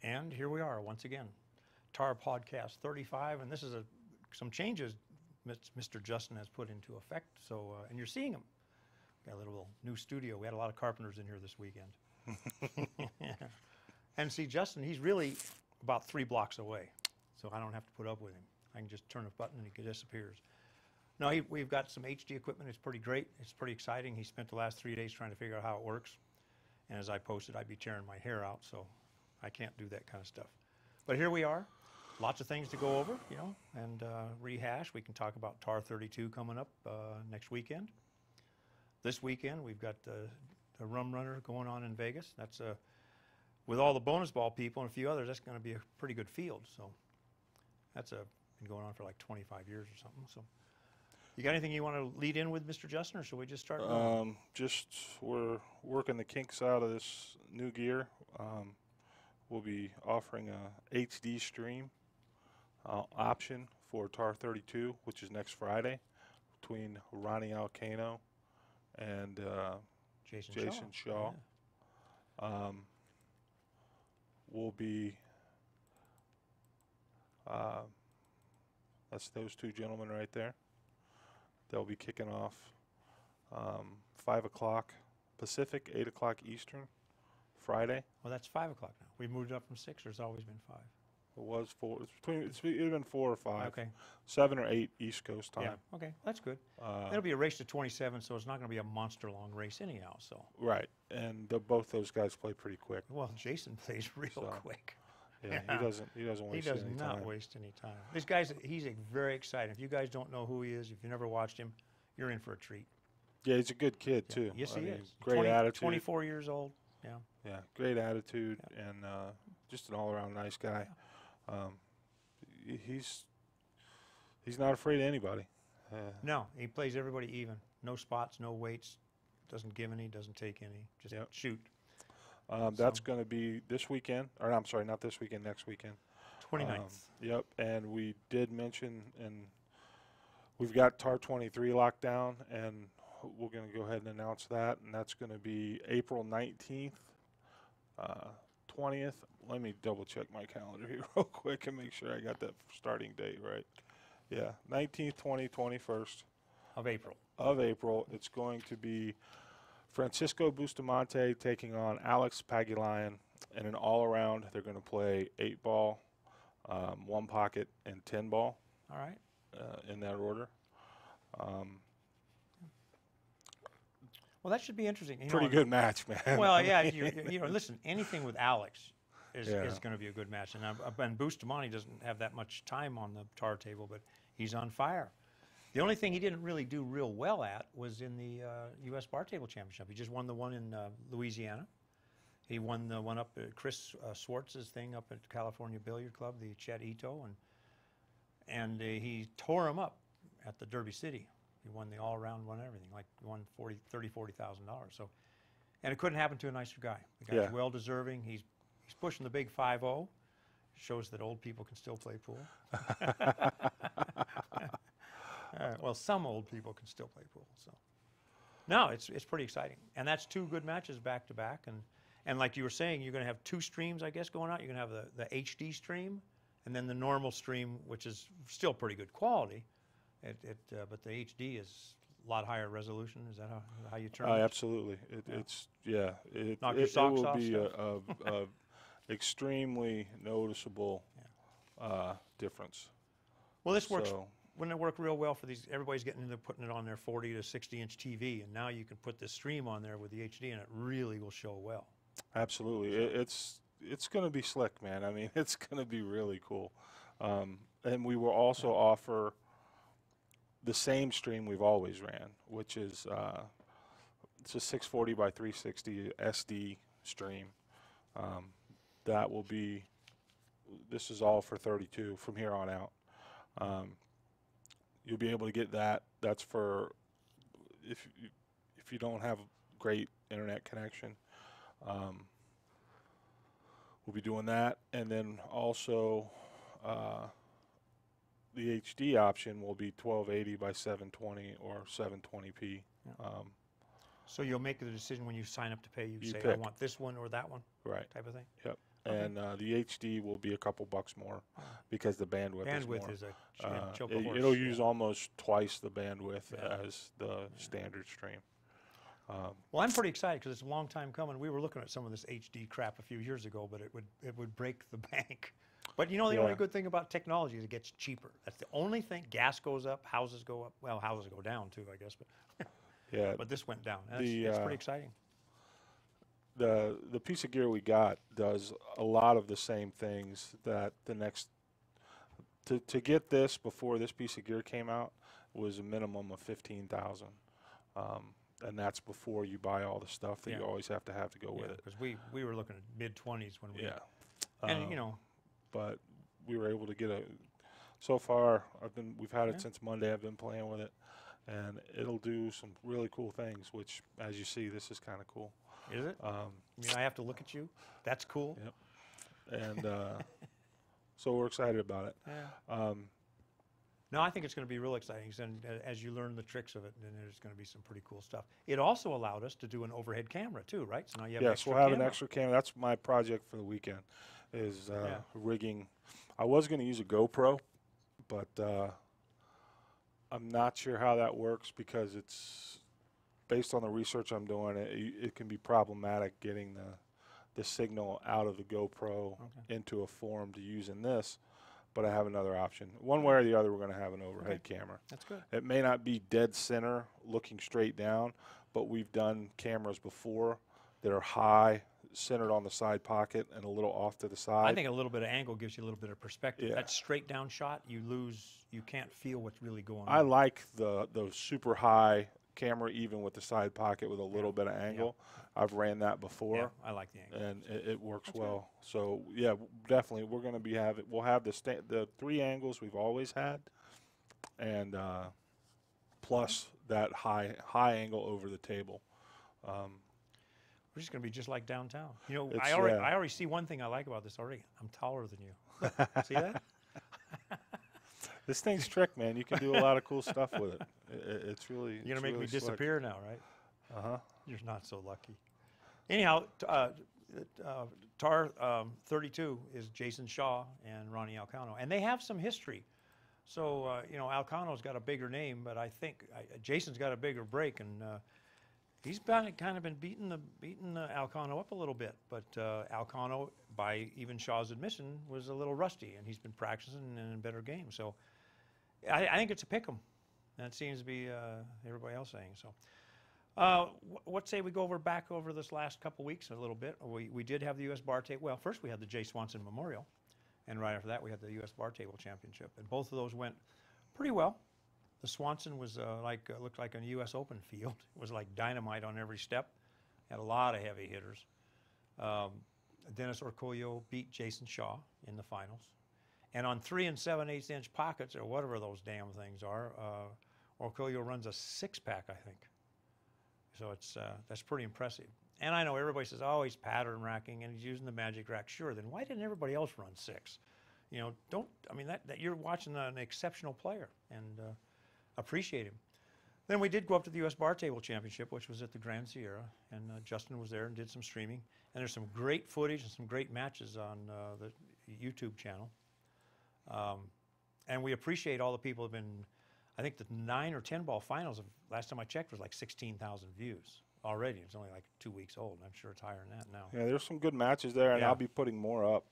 And here we are once again, TAR Podcast 35, and this is some changes Mr. Justin has put into effect. So, and you're seeing them. Got a little new studio. We had a lot of carpenters in here this weekend. And see, Justin, he's really about 3 blocks away, so I don't have to put up with him. I can just turn a button and he disappears. No, we've got some HD equipment. It's pretty great. It's pretty exciting. He spent the last 3 days trying to figure out how it works. And as I posted, I'd be tearing my hair out, so I can't do that kind of stuff. But here we are. Lots of things to go over, you know, and rehash. We can talk about TAR 32 coming up next weekend. This weekend, we've got the Rum Runner going on in Vegas. That's with all the bonus ball people and a few others, that's going to be a pretty good field. So that's been going on for like 25 years or something. So you got anything you want to lead in with, Mr. Justin, or should we just start going? Just we're working the kinks out of this new gear. We'll be offering a HD stream option for TAR 32, which is next Friday, between Ronnie Alcano and Jason Shaw. Yeah. Will be that's those 2 gentlemen right there. They'll be kicking off 5 o'clock Pacific, 8 o'clock Eastern, Friday. Well, that's 5 o'clock now. We moved it up from 6, or it's always been 5? It was 4. It's been 4 or 5. Okay. 7 or 8 East Coast time. Yeah. Okay. That's good. It'll be a race to 27, so it's not going to be a monster long race anyhow. So. Right, and both those guys play pretty quick. Well, Jason plays real So, quick. Yeah, he doesn't waste any time. He does not waste any time. These guys, he's very exciting. If you guys don't know who he is, if you never watched him, you're in for a treat. Yeah, he's a good kid too. Yes, he is. Great attitude. 24 years old. Yeah. Yeah, great attitude and just an all-around nice guy. He's not afraid of anybody. No, he plays everybody even. No spots, no weights. Doesn't give any, doesn't take any. Just shoot. That's going to be this weekend, or I'm sorry, not this weekend, next weekend. 29th. Yep, and we did mention, and we've got TAR 23 locked down, and we're going to go ahead and announce that, and that's going to be April 19th, 20th. Let me double check my calendar here real quick and make sure I got that starting date right. Yeah, 19th, 20th, 21st. Of April. Of April. It's going to be Francisco Bustamante taking on Alex Pagulayan in an all-around. They're going to play 8-ball, 1 pocket, and 10-ball. All right. In that order. Well, that should be interesting. Pretty good match, man. Well, yeah, you know, listen, anything with Alex is going to be a good match. And Bustamante doesn't have that much time on the TAR table, but he's on fire. The only thing he didn't really do real well at was in the U.S. Bar Table Championship. He just won the one in Louisiana. He won the one up at Chris Swartz's thing up at California Billiard Club, the Chet Ito, and he tore him up at the Derby City. He won the all-around, won everything, like won $40,000. So, and it couldn't happen to a nicer guy. The guy's well deserving. He's pushing the big 5-0. Shows that old people can still play pool. Well, some old people can still play pool. So, no, it's pretty exciting, and that's 2 good matches back to back. And like you were saying, you're going to have 2 streams, I guess, going out. You're going to have the HD stream, and then the normal stream, which is still pretty good quality. But the HD is a lot higher resolution. Is that how you term it? Absolutely. It's It will be a extremely noticeable difference. Well, this works. Wouldn't it work real well for these? Everybody's getting into putting it on their 40 to 60-inch TV, and now you can put the stream on there with the HD, and it really will show well. Absolutely. It's going to be slick, man. I mean, it's going to be really cool. And we will also offer the same stream we've always ran, which is it's a 640 by 360 SD stream. That will be, this is all for 32 from here on out. You'll be able to get that. That's for if you don't have great internet connection. We'll be doing that, and then also the HD option will be 1280 by 720 or 720p. Yeah. So you'll make the decision when you sign up to pay. You say, pick. I want this one or that one, right? Type of thing. Yep. and the HD will be a couple bucks more because the bandwidth is more. Bandwidth is a choke a horse. It'll use almost twice the bandwidth Yeah. as the standard stream. Well, I'm pretty excited because it's a long time coming. We were looking at some of this HD crap a few years ago, but it would break the bank. But you know, the only Yeah. good thing about technology is it gets cheaper. That's the only thing. Gas goes up, houses go up. Well, houses go down too, I guess. Yeah, But this went down. That's, The, it's uh, pretty exciting. the piece of gear we got does a lot of the same things that the next to get this before this piece of gear came out was a minimum of 15,000, and that's before you buy all the stuff that Yeah. you always have to go with it. Because we were looking at mid-20s when we. Yeah, And you know, but we were able to get a. So far, we've had it Yeah. since Monday. I've been playing with it, and it'll do some really cool things. Which, as you see, this is kind of cool. is it? I mean, I have to look at you. That's cool. Yep. And so we're excited about it. Yeah. No, I think it's going to be real exciting. And as you learn the tricks of it, then there's going to be some pretty cool stuff. It also allowed us to do an overhead camera too, right? So now you have an Yes, extra we'll have camera. an extra camera. That's my project for the weekend, is Yeah. rigging. I was going to use a GoPro, but I'm not sure how that works because it's based on the research I'm doing. It can be problematic getting the signal out of the GoPro into a form to use in this. But I have another option. One way or the other, we're going to have an overhead camera. That's good. It may not be dead center looking straight down, but we've done cameras before that are high, centered on the side pocket and a little off to the side. I think a little bit of angle gives you a little bit of perspective. Yeah. That straight down shot, you can't feel what's really going on. I like the super high camera even with the side pocket with a little bit of angle. I've ran that before. Yeah, I like the angle. And it works well. So yeah, definitely we're going to be we'll have the three angles we've always had, and plus that high angle over the table. We're just going to be just like downtown. You know, It's- I already yeah. see one thing I like about this already. I'm taller than you. See that? This thing's trick, man. You can do a lot of cool stuff with it. It's really. You're going it's to make really me slick. disappear now, right? Uh-huh. You're not so lucky. Anyhow, TAR 32 is Jason Shaw and Ronnie Alcano, and they have some history. So you know, Alcano's got a bigger name, but I think Jason's got a bigger break, and he's kind of been beating Alcano up a little bit. But Alcano, by even Shaw's admission, was a little rusty, and he's been practicing and in better games. So I think it's a pick 'em. That seems to be everybody else saying so. What say we go back over this last couple weeks a little bit? We did have the U.S. Bar Table. Well, first we had the Jay Swanson Memorial, and right after that we had the U.S. Bar Table Championship, and both of those went pretty well. The Swanson was looked like a U.S. Open field. It was like dynamite on every step. Had a lot of heavy hitters. Dennis Orcollo beat Jason Shaw in the finals, and on 3 7/8 inch pockets or whatever those damn things are, Orcollo runs a 6-pack, I think. So that's pretty impressive. And I know everybody says, oh, he's pattern racking and he's using the magic rack. Sure, then why didn't everybody else run 6? You know, that you're watching an exceptional player, and appreciate him. Then we did go up to the U.S. Bar Table Championship, which was at the Grand Sierra, and Justin was there and did some streaming. And there's some great footage and some great matches on the YouTube channel. And we appreciate all the people who have been. I think the 9 or 10 ball finals, last time I checked, was like 16,000 views already. It's only like 2 weeks old. I'm sure it's higher than that now. Yeah, there's some good matches there, and Yeah. I'll be putting more up.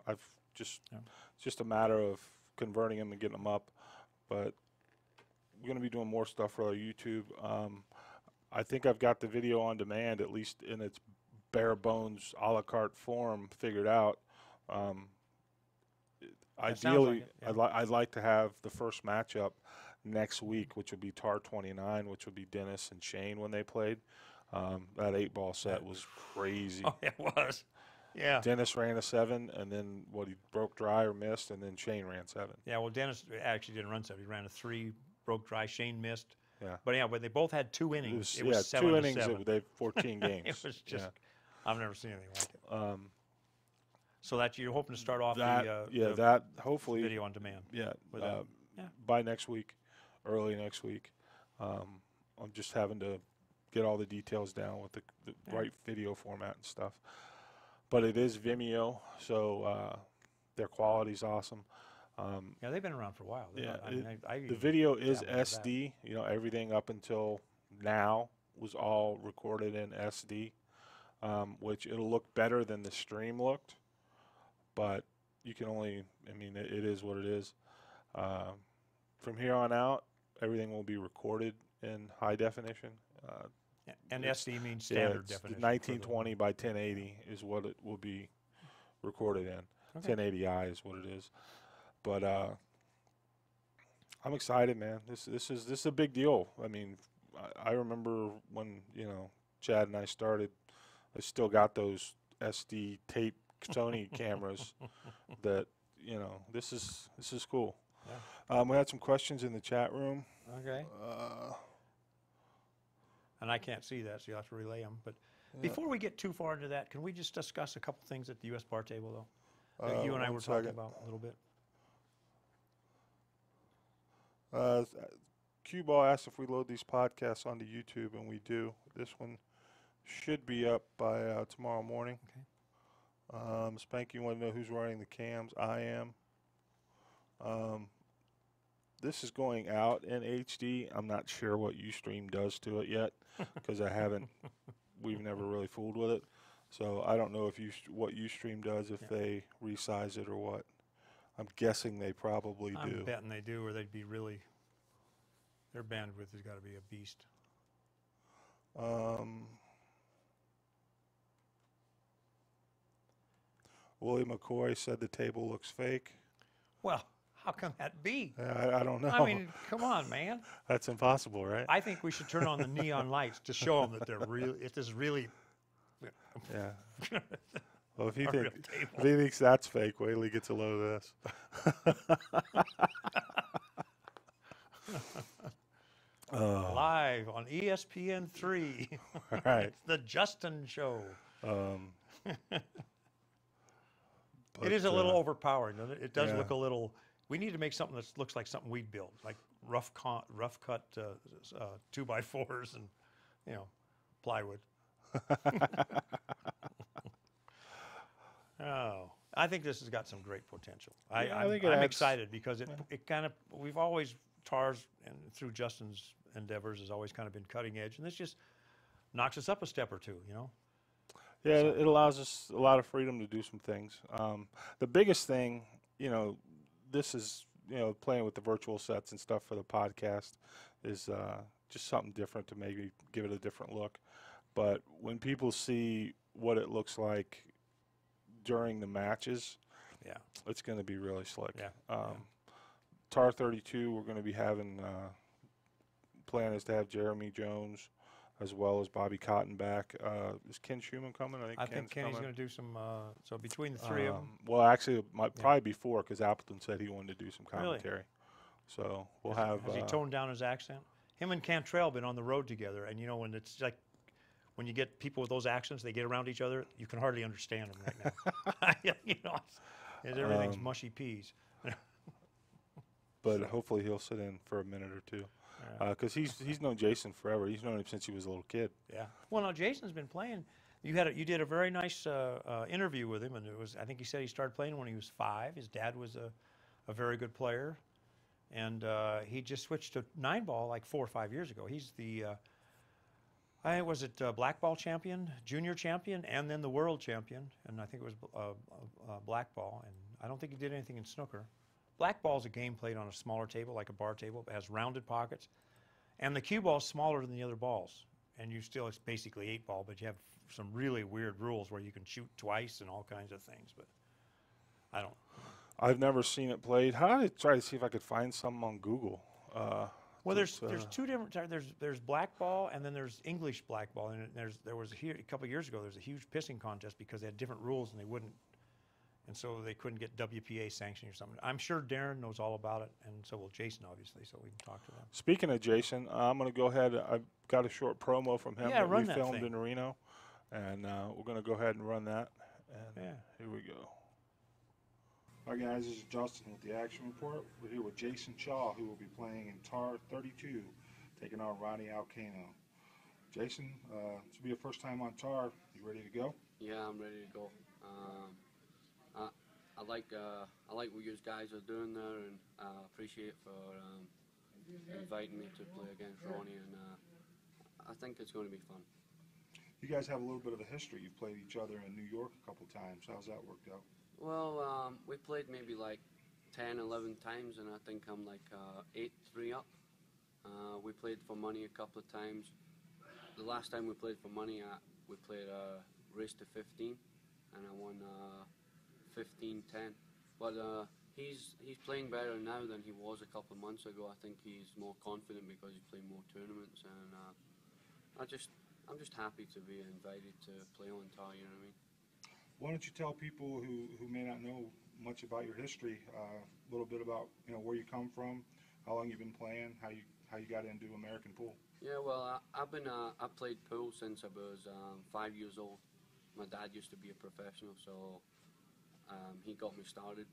It's just a matter of converting them and getting them up. But we're going to be doing more stuff for our YouTube. I think I've got the video on demand, at least in its bare bones a la carte form, figured out. Ideally, like it, I'd like to have the first matchup next week, which would be TAR 29, which would be Dennis and Shane when they played. That 8-ball set was crazy. Oh, it was. Yeah. Dennis ran a 7, and then he broke dry or missed, and then Shane ran 7. Yeah, well, Dennis actually didn't run 7. He ran a 3, broke dry. Shane missed. Yeah. But they both had 2 innings. It yeah, was 7 2 to innings. 7. They 14 games. It was just, Yeah. I've never seen anything like it. So that you're hoping to start off that the hopefully video on demand. yeah, with that. Yeah. by next week, early next week. I'm just having to get all the details down with the right video format and stuff. but it is Vimeo, so their quality's awesome. Yeah, they've been around for a while. They're Yeah, not- I mean, I the even video is dabbled with that. SD. You know, everything up until now was all recorded in SD, which it'll look better than the stream looked, but you can only, I mean, it is what it is. Um, from here on out, everything will be recorded in high definition. And it's- SD means Yeah, standard it's definition. 1920 by 1080 is what it will be recorded in. Okay. 1080i is what it is. But I'm excited, man. This is a big deal. I mean, I remember when Chad and I started. I still got those SD tape Sony cameras. That this is cool. Yeah. We had some questions in the chat room. Okay. And I can't see that, so you'll have to relay them. But Yeah. before we get too far into that, can we just discuss a couple things at the U.S. bar table, though? That you and I One were talking second. about a little bit. Cue Ball asked if we load these podcasts onto YouTube, and we do. This one should be up by tomorrow morning. Okay. Spanky, you want to know who's running the cams? I am. This is going out in HD. I'm not sure what Ustream does to it yet because we've never really fooled with it. So I don't know if what Ustream does, if they resize it or what. I'm guessing they probably do. I'm betting they do, or they'd be really. Their bandwidth has got to be a beast. William McCoy said the table looks fake. Well, how can that be? I don't know. I mean, come on, man. That's impossible, right? I think we should turn on the neon lights to show them that they're real. It is really. Yeah. Well, if he A real thinks that's fake, wait till he gets a load of this. Live on ESPN3. All right. It's the Justin Show. But, It is a little overpowering, doesn't it? It does yeah. look a little. We need to make something that looks like something we'd build, like rough cut 2x4s and plywood. Oh, I think this has got some great potential. Yeah, I think it I'm adds- excited because it kind of we've always TARS and through Justin's endeavors has always kind of been cutting edge, and this just knocks us up a step or two. Yeah, it allows us a lot of freedom to do some things. The biggest thing, this is, playing with the virtual sets and stuff for the podcast is just something different to maybe give it a different look. But when people see what it looks like during the matches, Yeah. it's going to be really slick. Yeah. TAR 32, we're going to be having, plan is to have Jeremy Jones as well as Bobby Cotton back. Is Ken Schumann coming? I think Kenny's coming. going to do some. So between the three of them, Well, actually, it might probably be four because Appleton said he wanted to do some Really? commentary. So we'll have. has he toned down his accent? Him and Cantrell been on the road together, and when it's like when you get people with those accents, they get around each other. You can hardly understand them right now. Everything's mushy peas. but hopefully he'll sit in for a minute or two because he's known Jason forever. He's known him since he was a little kid. Yeah. Well, now Jason's been playing. You did a very nice interview with him, and I think he said he started playing when he was 5. His dad was a very good player, and he just switched to 9-ball like 4 or 5 years ago. He's the black ball champion, junior champion, and then the world champion, and I think it was black ball. And I don't think he did anything in snooker. Black ball is a game played on a smaller table, like a bar table. It has rounded pockets, and the cue ball is smaller than the other balls. And it's basically 8-ball, but you have some really weird rules where you can shoot twice and all kinds of things. But I don't. I've never seen it played. How did I try to see if I could find some on Google? Well, there's two different. There's black ball and then there's English black ball, and there was a couple of years ago. There was a huge pissing contest because they had different rules and they wouldn't, and so they couldn't get WPA sanctioning or something. I'm sure Darren knows all about it, and so will Jason, obviously, so we can talk to them. Speaking of Jason, I'm going to go ahead. I've got a short promo from him Yeah, that run we that filmed thing. in Reno, and we're going to go ahead and run that. And Yeah. here we go. All right, guys, this is Justin with the Action Report. We're here with Jason Shaw, who will be playing in TAR 32, taking on Ronnie Alcano. Jason, this will be your first time on TAR. You ready to go? Yeah, I'm ready to go. I like what you guys are doing there, and I appreciate for inviting me to play against Ronnie, and I think it's going to be fun. You guys have a little bit of a history. You've played each other in New York a couple times. How's that worked out? Well, we played maybe like 10, 11 times, and I think I'm like 8-3 up. We played for money a couple of times. The last time we played for money, we played a race to 15, and I won 15-10. But he's playing better now than he was a couple of months ago. I think he's more confident because he's playing more tournaments, and I'm just happy to be invited to play on TAR. You know what I mean? Why don't you tell people who may not know much about your history, a little bit about where you come from, how long you've been playing, how you got into American pool? Yeah, well, I played pool since I was 5 years old. My dad used to be a professional, so he got me started.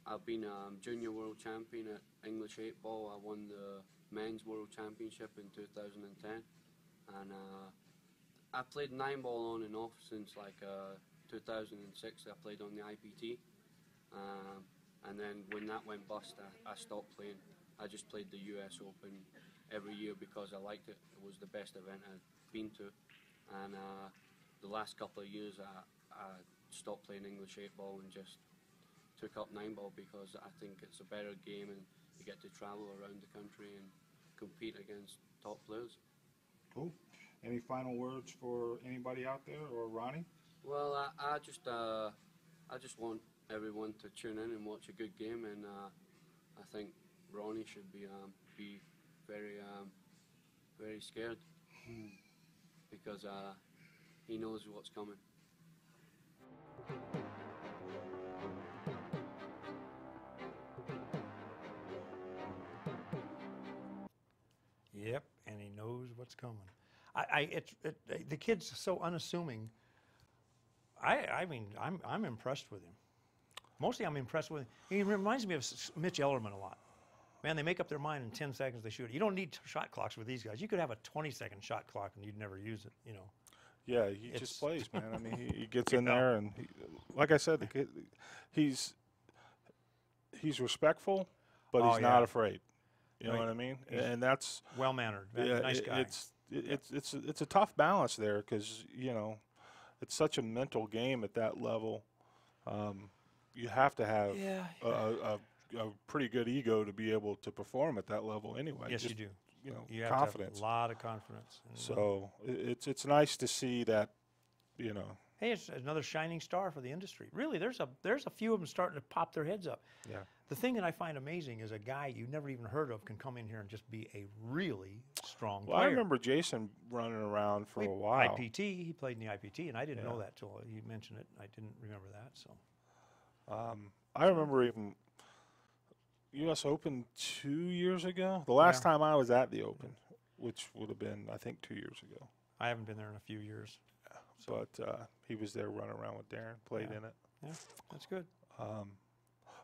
I've been junior world champion at English 8 ball. I won the men's world championship in 2010, and I played 9 ball on and off since like 2006. I played on the IPT, and then when that went bust, I stopped playing. I just played the US Open every year because I liked it. It was the best event I'd been to, and the last couple of years I stopped playing English 8 ball and just took up 9 ball because I think it's a better game and you get to travel around the country and compete against top players. Cool. Any final words for anybody out there or Ronnie? Well, I just want everyone to tune in and watch a good game, and I think Ronnie should be very scared because he knows what's coming. Yep, and he knows what's coming. The kid's so unassuming. I mean, I'm impressed with him. Mostly, I'm impressed with him. He reminds me of Mitch Ellerman a lot. Man, they make up their mind in 10 seconds they shoot. You don't need shot clocks with these guys. You could have a 20-second shot clock and you'd never use it. Yeah, he just plays, man. I mean, he gets in there and, like I said, the kid, he's respectful, but he's not afraid. You know what I mean? And that's well-mannered, nice guy. It's a tough balance there because it's such a mental game at that level. You have to have a pretty good ego to be able to perform at that level anyway. Yes, you do. You have confidence. To have a lot of confidence. So it's nice to see that, Hey, it's another shining star for the industry. Really, there's a few of them starting to pop their heads up. Yeah. The thing that I find amazing is a guy you never even heard of can come in here and just be a really strong player. I remember Jason running around for a while. IPT, he played in the IPT, and I didn't know that till you mentioned it. I didn't remember that. So. I remember even U.S. Open 2 years ago. The last time I was at the Open, which would have been, I think, 2 years ago. I haven't been there in a few years. So. But he was there running around with Darren, played in it. Yeah, that's good.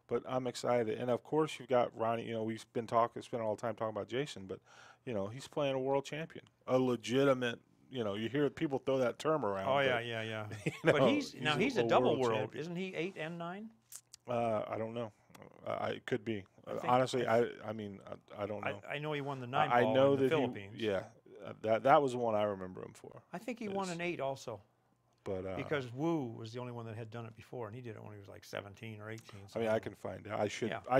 But I'm excited. And, of course, you've got Ronnie. We've been spent all the time talking about Jason, but, he's playing a world champion, a legitimate, you hear people throw that term around. Oh, yeah. But he's a double world. Champion. Isn't he 8 and 9? I don't know. It could be. Honestly, I don't know. I know he won the 9 ball in the Philippines. That was the one I remember him for. I think he won an 8 also. But because Wu was the only one that had done it before, and he did it when he was like 17 or 18. I mean, I can find out. I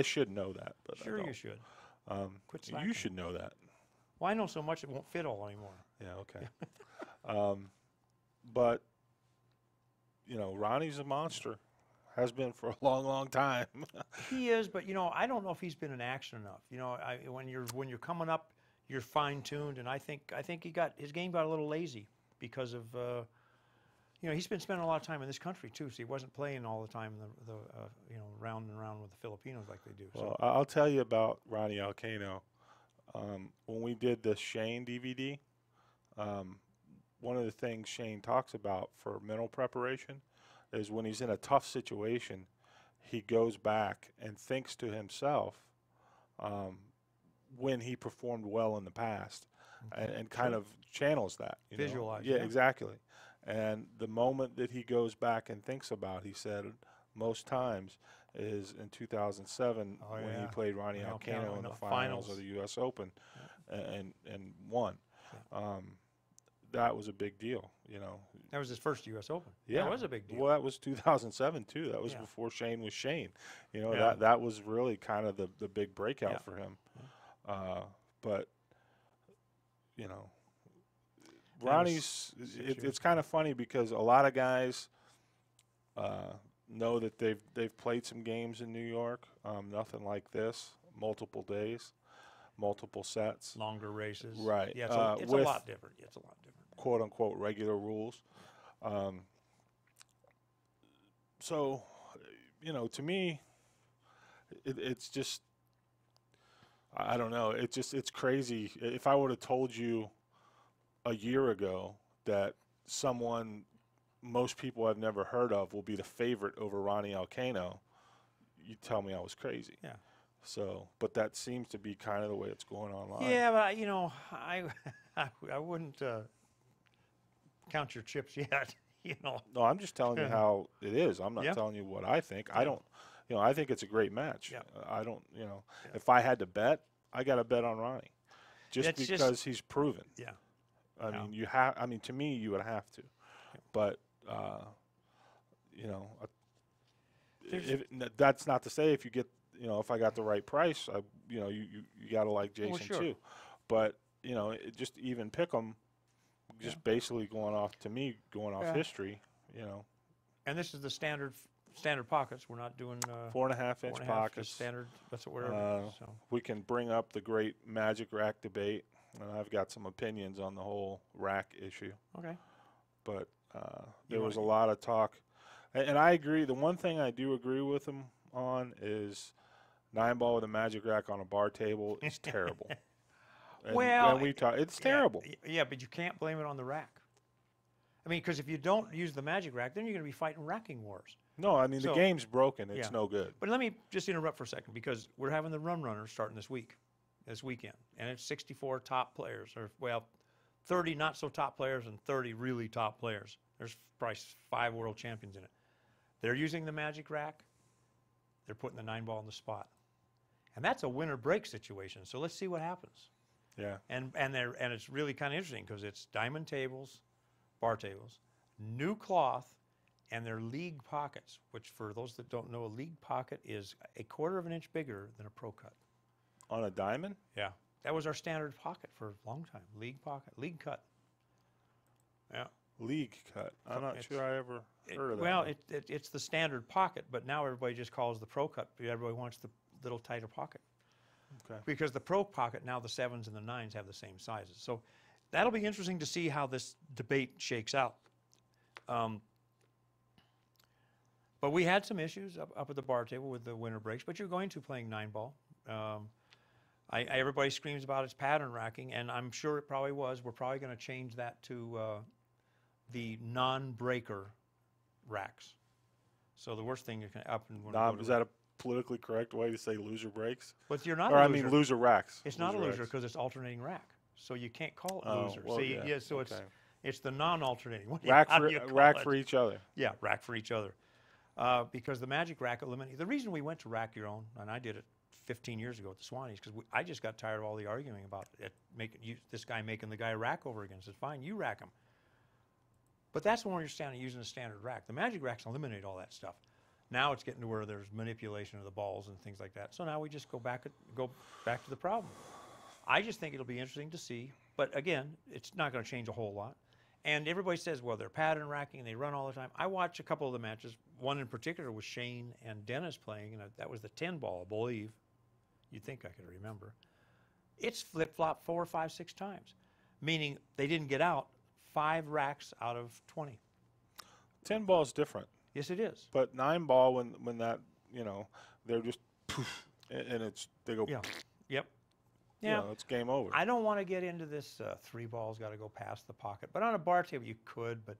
should know that, but sure I don't. You should. Quit slacking. You should know that. Well, I know so much it won't fit all anymore. Yeah. Okay. But Ronnie's a monster. Has been for a long, long time. He is, but I don't know if he's been in action enough. When you're coming up, you're fine-tuned, and I think his game got a little lazy because of he's been spending a lot of time in this country too, so he wasn't playing all the time round and round with the Filipinos like they do. Well, I'll tell you about Ronnie Alcano. When we did the Shane DVD, one of the things Shane talks about for mental preparation is when he's in a tough situation, he goes back and thinks to himself when he performed well in the past. and kind of channels that. You know? Visualize, Yeah, yeah. exactly. And the moment that he goes back and thinks about, he said, most times is in 2007 Oh, when he yeah. played Ronnie Ronnie Alcano Alcano in in the the finals of finals. the U.S. Open, and won. Yeah. That was a big deal, you know. That was his first U.S. Open. Yeah, That was a big deal. Well, that was 2007 too. That was Yeah. before Shane was Shane. You know, Yeah. that was really kind of the big breakout Yeah. for him. But you know, That was Ronnie's. 6 years It's kind of funny because a lot of guys know that they've played some games in New York. Nothing like this. Multiple days, multiple sets, Longer races. Right. Yeah, it's a with- lot different. It's a lot different. quote unquote regular rules. So, you know, to me, it's just, I don't know. It's crazy. If I would have told you a year ago that someone most people have never heard of will be the favorite over Ronnie Alcano, you'd tell me I was crazy. Yeah. So, but that seems to be kind of the way it's going online. Yeah, but I wouldn't count your chips yet. No, I'm just telling you how it is. I'm not Yeah. telling you what I think. I Yeah. don't, I think it's a great match. Yeah. I don't, Yeah. if I had to bet, I got to bet on Ronnie, just It's just- because he's proven. Yeah. I Yeah. mean, you have. I mean, to me, you would have to. But you know, that's not to say if you get, if I got the right price, you got to like Jason sure. too. But just even pick them, just basically going off Yeah. history. And this is the standard pockets. We're not doing 4.5-inch 4.5, pockets. just standard. That's what we're. So We can bring up the great Magic Rack debate, and I've got some opinions on the whole rack issue. okay. But You there was a wanna- lot of talk, and I agree. The one thing I do agree with him on is 9-ball with a Magic Rack on a bar table is terrible. Well, we talk. It's Yeah, terrible. Yeah, but you can't blame it on the rack. I mean, because if you don't use the Magic Rack, then you're going to be fighting racking wars. No, I mean the So- game's broken. It's Yeah. no good. But let me just interrupt for a second because we're having the Rum Runners starting this weekend, and it's 64 top players, or 30 not so top players and 30 really top players. There's probably 5 world champions in it. They're using the Magic Rack. They're putting the 9-ball in the spot, and that's a winner break situation. So let's see what happens. Yeah. And it's really kind of interesting because it's diamond tables, bar tables, new cloth, and they're league pockets, which for those that don't know, a league pocket is a 1/4 of an inch bigger than a pro cut. On a diamond. Yeah. That was our standard pocket for a long time. League pocket, league cut. Yeah. League cut. I'm not It's- sure I ever heard of that. Well, one. it's the standard pocket, but now everybody just calls the pro cut. Everybody wants the little tighter pocket. Okay. Because the pro pocket, now the 7s and the 9s have the same sizes. So that'll be interesting to see how this debate shakes out. But we had some issues up at the bar table with the winter breaks, but you're going to playing 9-ball. Everybody screams about its pattern racking, and I'm sure it probably was. We're probably going to change that to the non-breaker racks. So the worst thing you can up and Is that a politically correct way to say loser breaks? But you're not Or a I loser. mean loser racks. It's not a loser racks. because it's alternating rack, so you can't call it Oh, loser. well, See, yeah, so okay. it's the non-alternating. Rack How for do you call rack it? for each other. Yeah, rack for each other. Because the Magic Rack eliminated. The reason we went to rack your own, and I did it 15 years ago at the Swannies, because I just got tired of all the arguing about it, this guy making the guy rack over again. I said, fine, you rack him. But that's when you're using a standard rack. The Magic Racks eliminate all that stuff. Now it's getting to where there's manipulation of the balls and things like that. So now we just go back to the problem. I just think it'll be interesting to see. But again, it's not going to change a whole lot. And everybody says, well, they're pattern racking, they run all the time. I watched a couple of the matches. One in particular was Shane and Dennis playing, and that was the 10-ball, I believe. You'd think I could remember. It's flip-flopped 4, 5, 6 times, meaning they didn't get out 5 racks out of 20. 10-ball is different. Yes, it is. But 9-ball, when that, they're just poof, and they go. Yeah. Yep. You Yeah. know, it's game over. I don't want to get into this 3 balls got to go past the pocket. But on a bar table, you could, but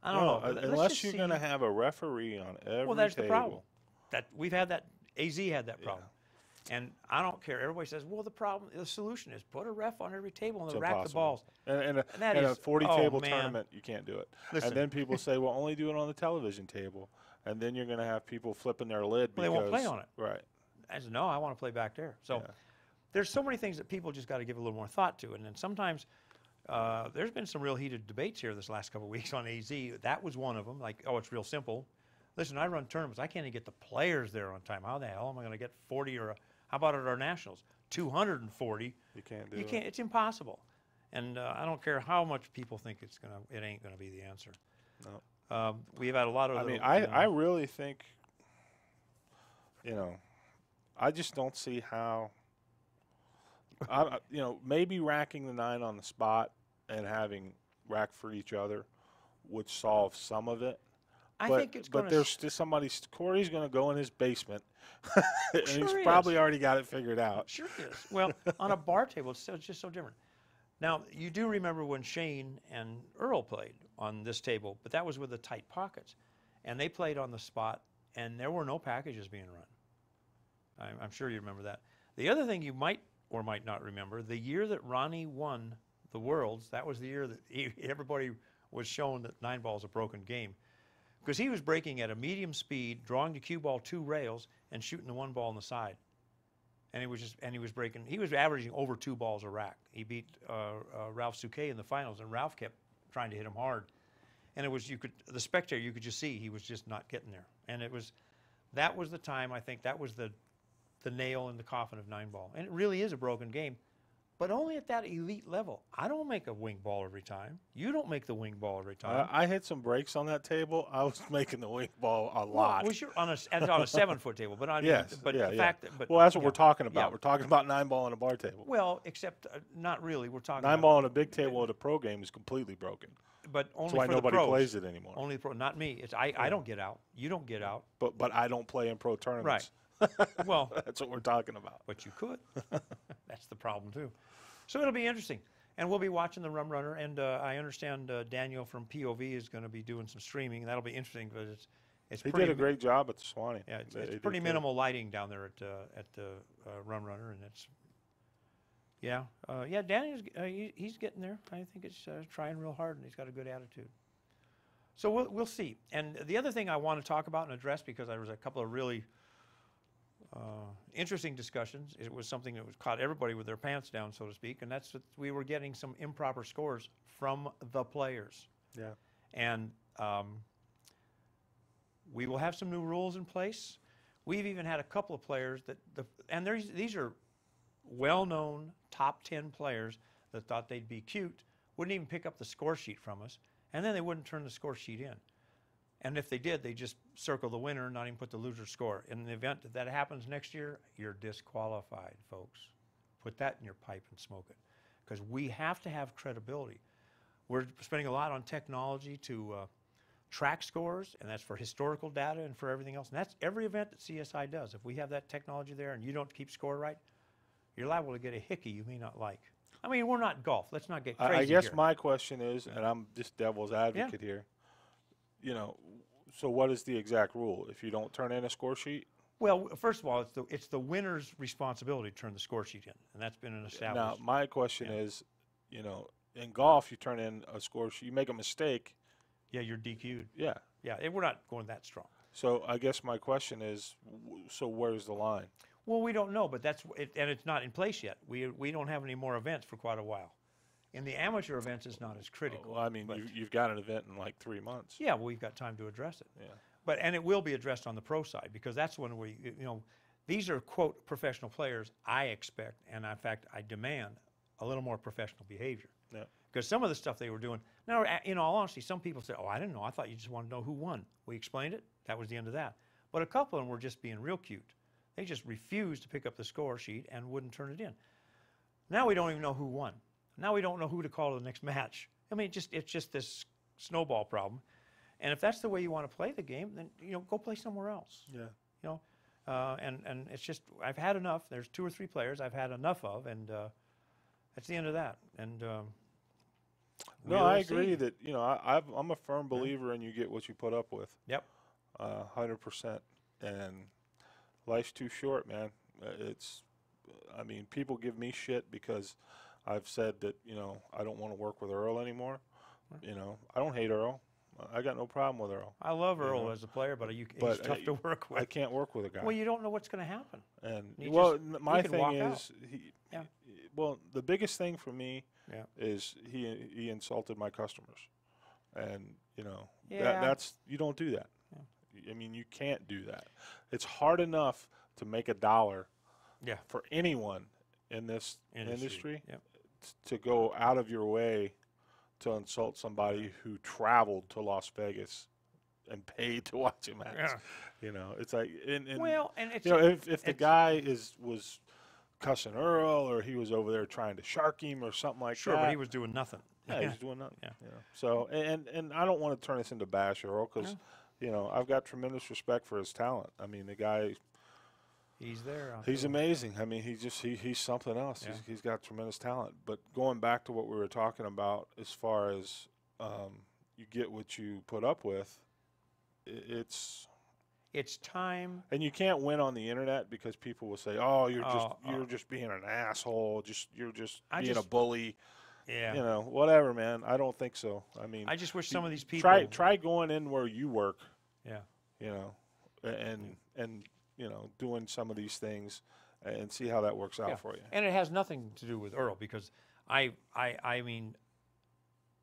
I don't know. Let's Unless just you're see. going to have a referee on every Well, that's table. the problem. We've had that. AZ had that problem. And I don't care. Everybody says, well, the solution is put a ref on every table and It's they'll rack the impossible. balls. And that in a is- 40 oh, table man. tournament, you can't do it. Listen. And then people say, well, only do it on the television table. And then you're going to have people flipping their lid Well, they because won't play on it. Right. I said, no, I want to play back there. So Yeah. there's so many things that people just got to give a little more thought to. And then sometimes there's been some real heated debates here this last couple of weeks on AZ. That was one of them. Like, oh, it's real simple. Listen, I run tournaments. I can't even get the players there on time. How the hell am I going to get 40 or how about at our nationals? 240. You can't do You it. can't. It's impossible. And I don't care how much people think it ain't gonna be the answer. No. We've had a lot of. I mean, little, I really think, I just don't see how. Maybe racking the 9 on the spot and having rack for each other would solve some of it. I but, think it's but going there's just Corey's going to go in his basement, and Sure he's is. probably already got it figured out. Sure is. Well, on a bar table, it's just so different. Now, you do remember when Shane and Earl played on this table, but that was with the tight pockets, and they played on the spot, and there were no packages being run. I'm sure you remember that. The other thing you might or might not remember, the year that Ronnie won the Worlds, that was the year that everybody was shown that 9-ball is a broken game. Because he was breaking at a medium speed, drawing the cue ball 2 rails, and shooting the 1 ball on the side. And he was breaking. He was averaging over 2 balls a rack. He beat Ralph Souquet in the finals, and Ralph kept trying to hit him hard. And it was the spectator, you could just see he was just not getting there. And that was the time, I think that was the nail in the coffin of 9-ball. And it really is a broken game, but only at that elite level. I don't make a wing ball every time. You don't make the wing ball every time. I hit some breaks on that table. I was making the wing ball a lot. Well, sure, on a 7-foot table, but Yes, but yeah, the yeah. fact that, but Well, that's what yeah, we're talking about. yeah. We're talking about 9-ball on a bar table. Well, except not really. We're talking 9-ball on a big table at a pro game is completely broken. but only That's why for nobody the pros. plays it anymore. Only the pro, not me. I don't get out. You don't get out. But I don't play in pro tournaments. Well, That's what we're talking about. but you could. That's the problem too. So it'll be interesting, and we'll be watching the Rum Runner. And I understand Daniel from POV is going to be doing some streaming. That'll be interesting because it's He pretty. did a great job at the Swanee. Yeah, They it's did pretty good. minimal lighting down there at the Rum Runner, and it's. Yeah, Daniel's he's getting there. I think it's trying real hard, and he's got a good attitude. So we'll see. And the other thing I want to talk about and address, because there was a couple of really interesting discussions. It was something that was caught everybody with their pants down, so to speak, and that's that we were getting some improper scores from the players. Yeah. And we will have some new rules in place. We've even had a couple of players these are well-known top 10 players that thought they'd be cute, wouldn't even pick up the score sheet from us, and then they wouldn't turn the score sheet in. And if they did, they just circle the winner, not even put the loser score. In the event that happens next year, you're disqualified, folks. Put that in your pipe and smoke it, because we have to have credibility. We're spending a lot on technology to track scores, and that's for historical data and for everything else. And that's every event that CSI does. If we have that technology there and you don't keep score right, you're liable to get a hickey you may not like. I mean, we're not golf. Let's not get crazy I guess here. my question is, and I'm just devil's advocate here, so what is the exact rule? If you don't turn in a score sheet? Well, first of all, it's the winner's responsibility to turn the score sheet in, and that's been an Now, established. my question is, in golf, you turn in a score sheet, you make a mistake. Yeah, you're DQ'd. Yeah. Yeah, we're not going that strong. So I guess my question is, so where's the line? Well, we don't know, but and it's not in place yet. We don't have any more events for quite a while. In the amateur events, it's not as critical. Well, I mean, but you've got an event in like 3 months. yeah, well, we've got time to address it. Yeah. And it will be addressed on the pro side, because that's when these are, quote, professional players. I expect, and in fact, I demand a little more professional behavior. Yeah. Because some of the stuff they were doing, now, in all honesty, some people said, oh, I didn't know. I thought you just wanted to know who won. We explained it. That was the end of that. But a couple of them were just being real cute. They just refused to pick up the score sheet and wouldn't turn it in. Now we don't even know who won. Now we don't know who to call to the next match. I mean, it's just this snowball problem. And if that's the way you want to play the game, then go play somewhere else. Yeah. And it's just, I've had enough. There's 2 or 3 players I've had enough of, and that's the end of that. And No, I we'll agree see. that I'm a firm believer in you get what you put up with. Yep. 100%. And life's too short, man. It's, I mean, people give me shit because I've said that, you know, I don't want to work with Earl anymore. You know, I don't hate Earl. I got no problem with Earl. I love Earl know, as a player, but he's but tough to work I with. can't work with a guy. Well, you don't know what's going to happen. And You well, just- my he can thing walk is, out. he, Yeah. well, the biggest thing for me Yeah. is he insulted my customers, and you know Yeah. that's you don't do that. I mean, you can't do that. It's hard enough to make $1 Yeah. for anyone in this industry Yep. to go out of your way to insult somebody who traveled to Las Vegas and paid to watch a match. Yeah. You know, it's like, and Well, and it's you know, if the it's- guy was cussing Earl or he was over there trying to shark him or something like sure, that. but he was doing nothing. Yeah, he's doing nothing. Yeah. You know? So, and I don't want to turn this into bash Earl because, you know, I've got tremendous respect for his talent. I mean, the guy, He's there. out he's there. amazing. I mean, he's something else. Yeah. He's got tremendous talent. But going back to what we were talking about, as far as you get what you put up with, it's. It's time. And you can't win on the internet because people will say, "Oh, Oh, you're just being an asshole. You're just I being a just- bully." Yeah. You know, whatever, man. I don't think so. I mean, I just wish some of these people. try going in where you work. Yeah. You know, and you know, doing some of these things and see how that works out Yeah. for you. And it has nothing to do with Earl because I mean,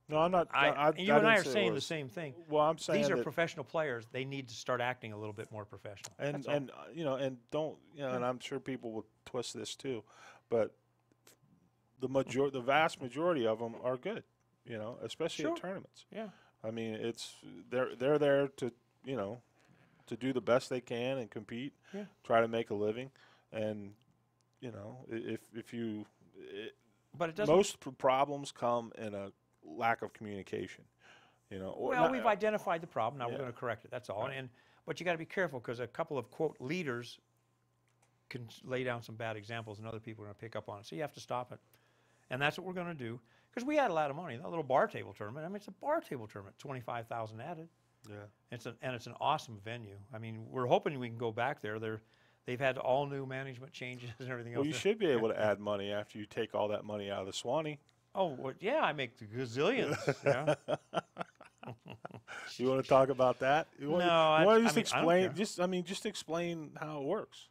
No, I'm not. you and I didn't are say it saying the was. same thing. Well, I'm saying These are that, professional players. They need to start acting a little bit more professional. and That's all. and you know, and don't you know, and I'm sure people will twist this too, but the vast majority of them are good. You know, especially Sure. at tournaments. Yeah. I mean, it's they're there to, you know, to do the best they can and compete, Yeah. try to make a living, and you know, if you But it doesn't. most problems come in a lack of communication, you know. Or Well, not- we've identified the problem. Now yeah. we're going to correct it. That's all. But you got to be careful because a couple of quote leaders can lay down some bad examples, and other people are going to pick up on it. So you have to stop it, and that's what we're going to do. Because we had a lot of money. That little bar table tournament. I mean, it's a bar table tournament. 25,000 added. yeah. It's an awesome venue. I mean, we're hoping we can go back there. They've had all new management changes and everything Well, else. you should be able to add money after you take all that money out of the Swanee. Oh, well, yeah, I make the gazillions. Yeah. You want to talk about that? You want, No, you I want to just mean, I don't explain? care. Just explain how it works.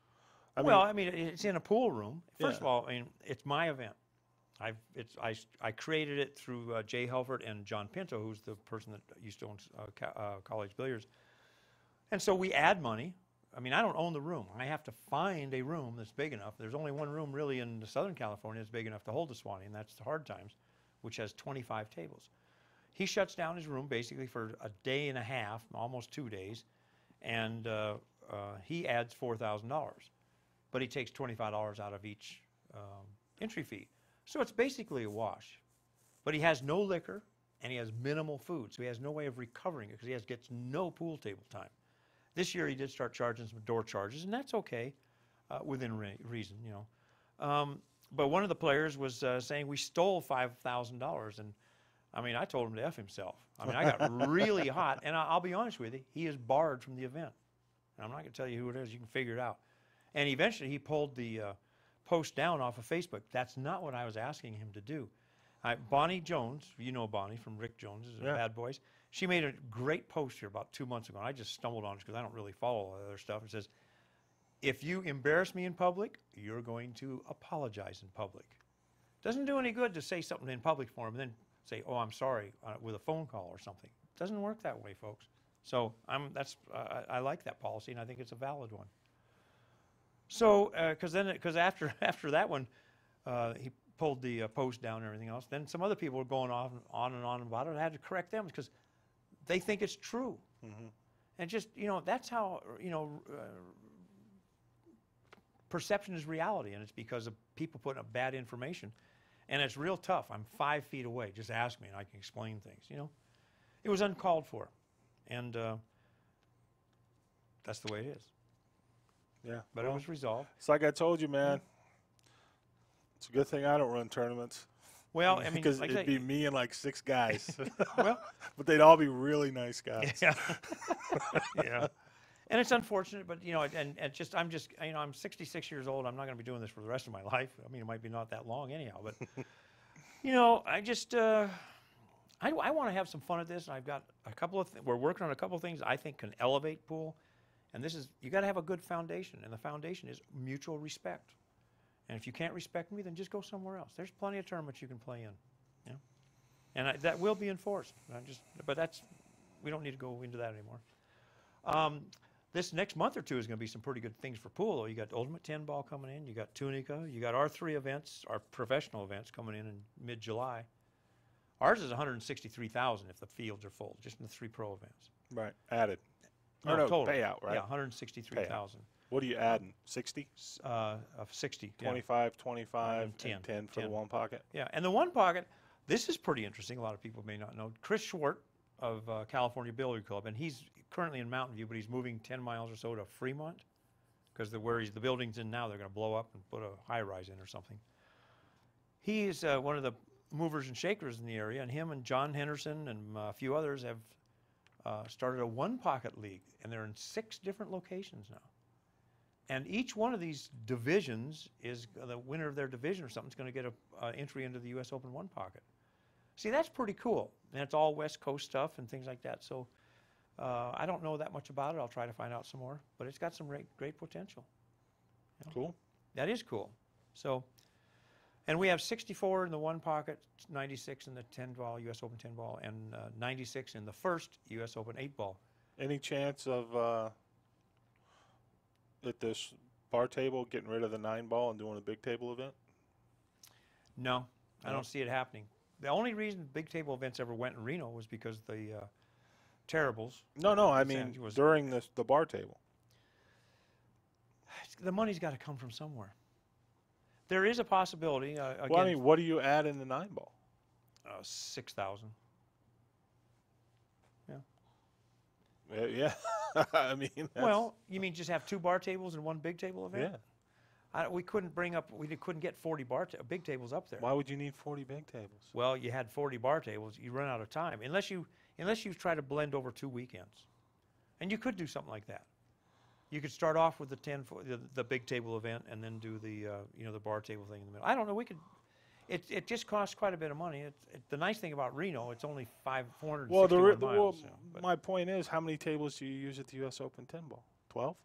Well, it's in a pool room. First Yeah. of all, I mean, it's my event. I created it through Jay Helfert and John Pinto, who's the person that used to own College Billiards. And so we add money. I mean, I don't own the room. I have to find a room that's big enough. There's only one room really in Southern California that's big enough to hold the Swanee, and that's the Hard Times, which has 25 tables. He shuts down his room basically for a day and a half, almost 2 days, and he adds $4,000. But he takes $25 out of each entry fee. So it's basically a wash. But he has no liquor, and he has minimal food, so he has no way of recovering it because gets no pool table time. This year he did start charging some door charges, and that's okay within reason, you know. But one of the players was saying we stole $5,000, and I mean, I told him to F himself. I mean, I got really hot, and I'll be honest with you, he is barred from the event. And I'm not going to tell you who it is. You can figure it out. And eventually he pulled the post down off of Facebook. That's not what I was asking him to do. Bonnie Jones, you know Bonnie from Rick Jones, is Yeah. Bad Boys. She made a great post here about 2 months ago. And I just stumbled on it because I don't really follow all the other stuff. It says, if you embarrass me in public, you're going to apologize in public. Doesn't do any good to say something in public for him and then say, oh, I'm sorry, with a phone call or something. Doesn't work that way, folks. So I like that policy, and I think it's a valid one. So, because after that one, he pulled the post down and everything else. Then some other people were going on and on about it. I had to correct them because they think it's true. Mm-hmm. And just, you know, that's how, you know, perception is reality, and it's because of people putting up bad information. And it's real tough. I'm 5 feet away. Just ask me, and I can explain things, you know. It was uncalled for, and that's the way it is. Yeah. But it was resolved. It's like I told you, man. It's a good thing I don't run tournaments. Well, I mean, because like I it'd say- be me and like 6 guys. Well, But they'd all be really nice guys. yeah, yeah. And it's unfortunate, but you know, and just you know, I'm 66 years old. I'm not going to be doing this for the rest of my life. I mean, it might be not that long anyhow, but you know, I just I want to have some fun at this. And I've got a couple of we're working on a couple of things I think can elevate pool, and this is you got to have a good foundation, and the foundation is mutual respect. And if you can't respect me, then just go somewhere else. There's plenty of tournaments you can play in, you know, and that will be enforced. But we don't need to go into that anymore. This next month or two is going to be some pretty good things for pool, though. You got Ultimate 10 Ball coming in. You got Tunica. You got our 3 events, our professional events coming in mid-July. Ours is 163,000 if the fields are full, just in the 3 pro events. Right, added. No, Or no, total. payout, right? Yeah, 163,000. What are you adding? 60? Of 60. yeah. 25, 25, And 10, and 10 for the 10. one pocket? Yeah, and the one pocket, this is pretty interesting. A lot of people may not know. Chris Schwart of California Billiard Club, and he's currently in Mountain View, but he's moving 10 miles or so to Fremont because where the building's in now, they're going to blow up and put a high-rise in or something. He is one of the movers and shakers in the area, and him and John Henderson and a few others have started a one-pocket league, and they're in 6 different locations now. And each one of these divisions is the winner of their division or something is going to get an entry into the U.S. Open one pocket. See, that's pretty cool. And it's all West Coast stuff and things like that. So I don't know that much about it. I'll try to find out some more. But it's got some great potential. You know? Cool. That is cool. So, and we have 64 in the one pocket, 96 in the 10 ball, U.S. Open 10 ball, and 96 in the first U.S. Open 8 ball. Any chance of at this bar table getting rid of the 9 ball and doing a big table event? No, I No? don't see it happening. The only reason big table events ever went in Reno was because the Terribles. No, I Los mean Angeles- during the bar table. The money's got to come from somewhere. There is a possibility. Again, Well, I mean, what do you add in the 9 ball? 6,000. Yeah, I mean. That's, Well, you mean just have 2 bar tables and 1 big table event? yeah. We couldn't get 40 big tables up there. Why would you need 40 big tables? Well, you had 40 bar tables, you run out of time unless you try to blend over 2 weekends. And you could do something like that. You could start off with the big table event and then do the the bar table thing in the middle. I don't know. We could. It just costs quite a bit of money. The nice thing about Reno, it's only 461 miles. My point is, how many tables do you use at the U.S. Open 10 ball? 12?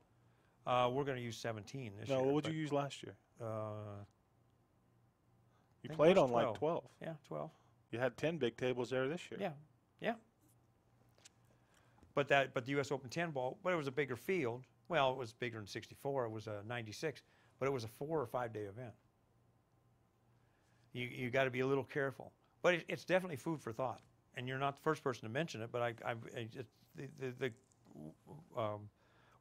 We're going to use 17 this year. No, what would but, you use last year? I You think played it on was like 12. Yeah, 12. You had 10 big tables there this year. Yeah. But the U.S. Open 10 ball, but it was a bigger field. Well, it was bigger than 64. It was a 96, but it was a 4 or 5 day event. You got to be a little careful, but it's definitely food for thought. And you're not the first person to mention it, but the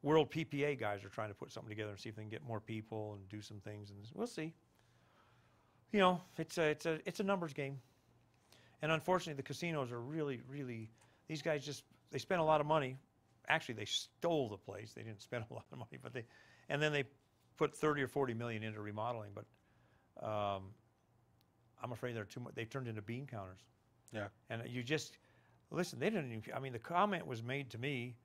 World PPA guys are trying to put something together and see if they can get more people and do some things, and we'll see. You know, it's a numbers game, and unfortunately, the casinos are really these guys they spend a lot of money. Actually, they stole the place. They didn't spend a lot of money, but then they put 30 or 40 million into remodeling. But I'm afraid they're too much. They turned into bean counters. Yeah. And you just listen. They didn't even. I mean, the comment was made to me.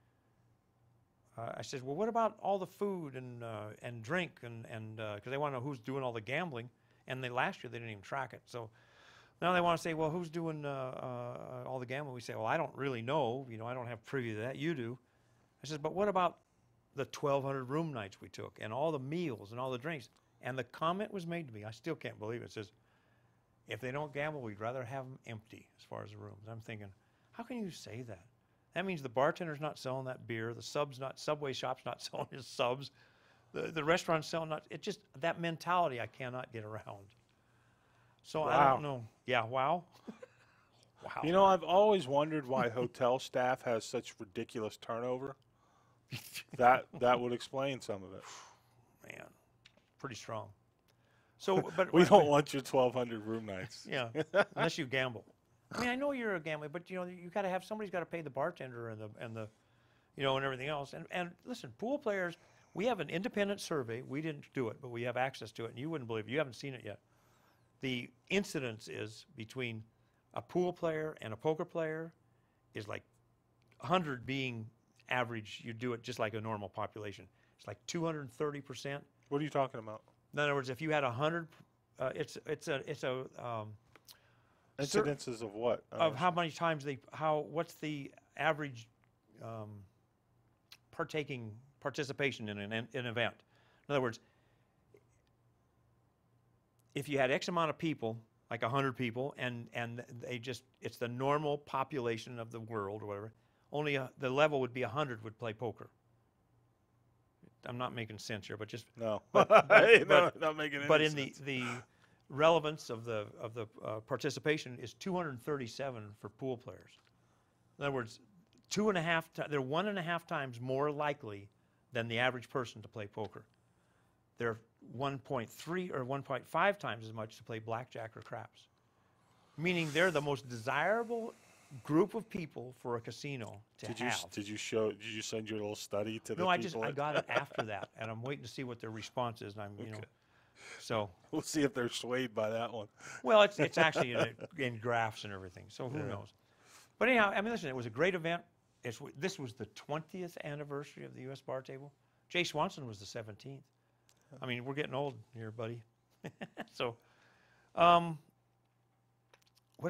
I said, well, what about all the food and drink and because they want to know who's doing all the gambling. And last year they didn't even track it. So now they want to say, well, who's doing all the gambling? We say, well, I don't really know. You know, I don't have privy to that. You do. I said, but what about the 1,200 room nights we took and all the meals and all the drinks? And the comment was made to me. I still can't believe it. It says, if they don't gamble, we'd rather have them empty as far as the rooms. I'm thinking, how can you say that? That means the bartender's not selling that beer. The Subway shop's not selling his subs. The restaurant's selling not. It just, that mentality I cannot get around. So I Wow. don't know. Yeah, wow. Wow. You know, I've always wondered why hotel staff has such ridiculous turnover. That would explain some of it. Man, pretty strong. So, but We don't want your 1,200 room nights. Yeah, unless you gamble. I mean, I know you're a gambler, but you know you got to have somebody's got to pay the bartender and the you know, and everything else. And listen, pool players, we have an independent survey. We didn't do it, but we have access to it, and you wouldn't believe it. You haven't seen it yet. The incidence is between a pool player and a poker player is like 100 being average, you do it just like a normal population. It's like 230%. What are you talking about? In other words, if you had 100, it's a Incidences of what? of how many times what's the average participation in an event. In other words, if you had X amount of people, like 100 people, and it's the normal population of the world or whatever, only the level would be 100 would play poker. I'm not making sense here, but just No. but- No, not making any but in sense. the relevance of the participation is 237 for pool players. In other words, they're 1.5 times more likely than the average person to play poker. They're 1.3 or 1.5 times as much to play blackjack or craps. Meaning they're the most desirable group of people for a casino to have. Did you send your little study to the No, people? I got it after that, and I'm waiting to see what their response is. And I'm, so. We'll see if they're swayed by that one. Well, it's actually in graphs and everything, so who knows? But anyhow, I mean, listen, it was a great event. This was the 20th anniversary of the U.S. Bar Table. Jay Swanson was the 17th. I mean, we're getting old here, buddy. So, what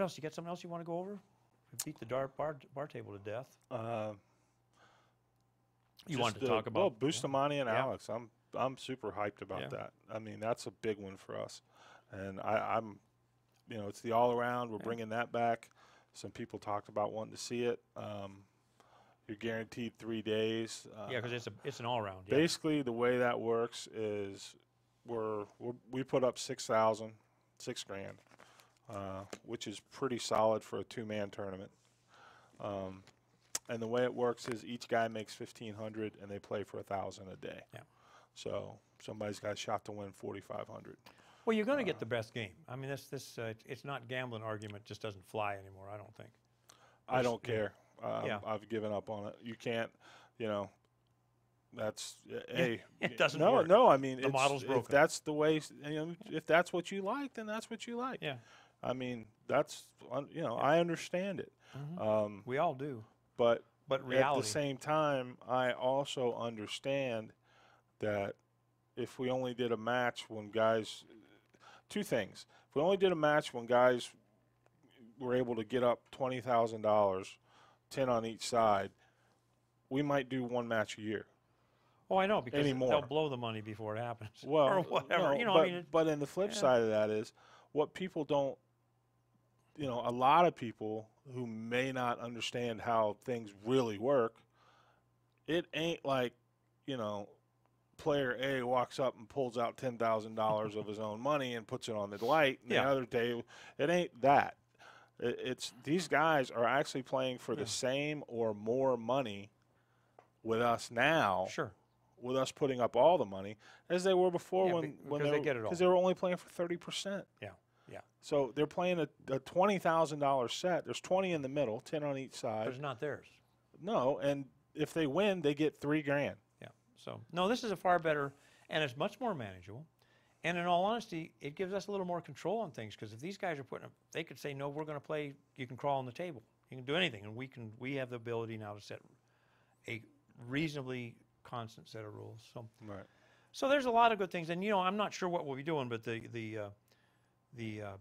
else? You got something else you want to go over? We beat the bar table to death. You wanted to talk about? Well, Bustamante and Yeah. Alex. I'm super hyped about Yeah. that. I mean, that's a big one for us, and I'm, it's the all around. We're bringing that back. Some people talked about wanting to see it. You're guaranteed 3 days. Yeah, because it's an all around. Yeah. Basically, the way that works is we put up $6,000, $6,000, which is pretty solid for a 2-man tournament. And the way it works is each guy makes $1,500, and they play for $1,000 a day. Yeah. So somebody's got a shot to win $4,500. Well, you're going to get the best game. I mean, it's not gambling argument just doesn't fly anymore. I don't think. I don't care. Yeah. I've given up on it. You can't, that's hey. It doesn't no, work. No, I mean, The model's if broken. that's the way, if that's what you like, then that's what you like. Yeah. I mean, that's I understand it. We all do. But reality. at the same time, I also understand that if we only did a match when guys, 2 things. If we only did a match when guys were able to get up $20,000, 10 on each side, we might do 1 match a year. Oh, I know, because Anymore. they'll blow the money before it happens. Well, or whatever. no, I but, mean, but in the flip side of that is what people don't, a lot of people who may not understand how things really work, it ain't like, player A walks up and pulls out $10,000 of his own money and puts it on the light, and Yeah. the other day, it ain't that. It's these guys are actually playing for the same or more money with us now. sure. With us putting up all the money as they were before Yeah, when because they get it all. because they were only playing for 30%. Yeah. Yeah. So they're playing a $20,000 set. There's 20 in the middle, 10 on each But side. it's not theirs. No, and if they win, they get $3,000. Yeah. So, no, this is a far better, and it's much more manageable. And in all honesty, it gives us a little more control on things, because if these guys are putting up, they could say, no, we're going to play, you can crawl on the table. You can do anything. And we have the ability now to set a reasonably constant set of rules. Right. So there's a lot of good things. And, I'm not sure what we'll be doing, but the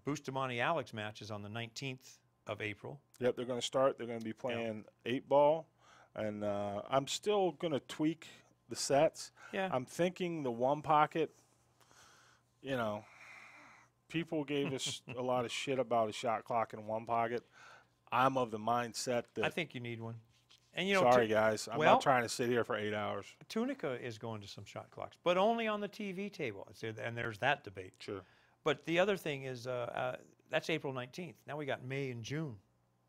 Bustamante Alex match is on the 19th of April. Yep, they're going to start. They're going to be playing 8-ball, and I'm still going to tweak the sets. Yeah. I'm thinking the 1 pocket, people gave us a lot of shit about a shot clock in 1 pocket. I'm of the mindset that I think you need one. And, sorry, guys. I'm well- not trying to sit here for 8 hours. Tunica is going to some shot clocks, but only on the TV table. And there's that debate. Sure. But the other thing is that's April 19th. Now we got May and June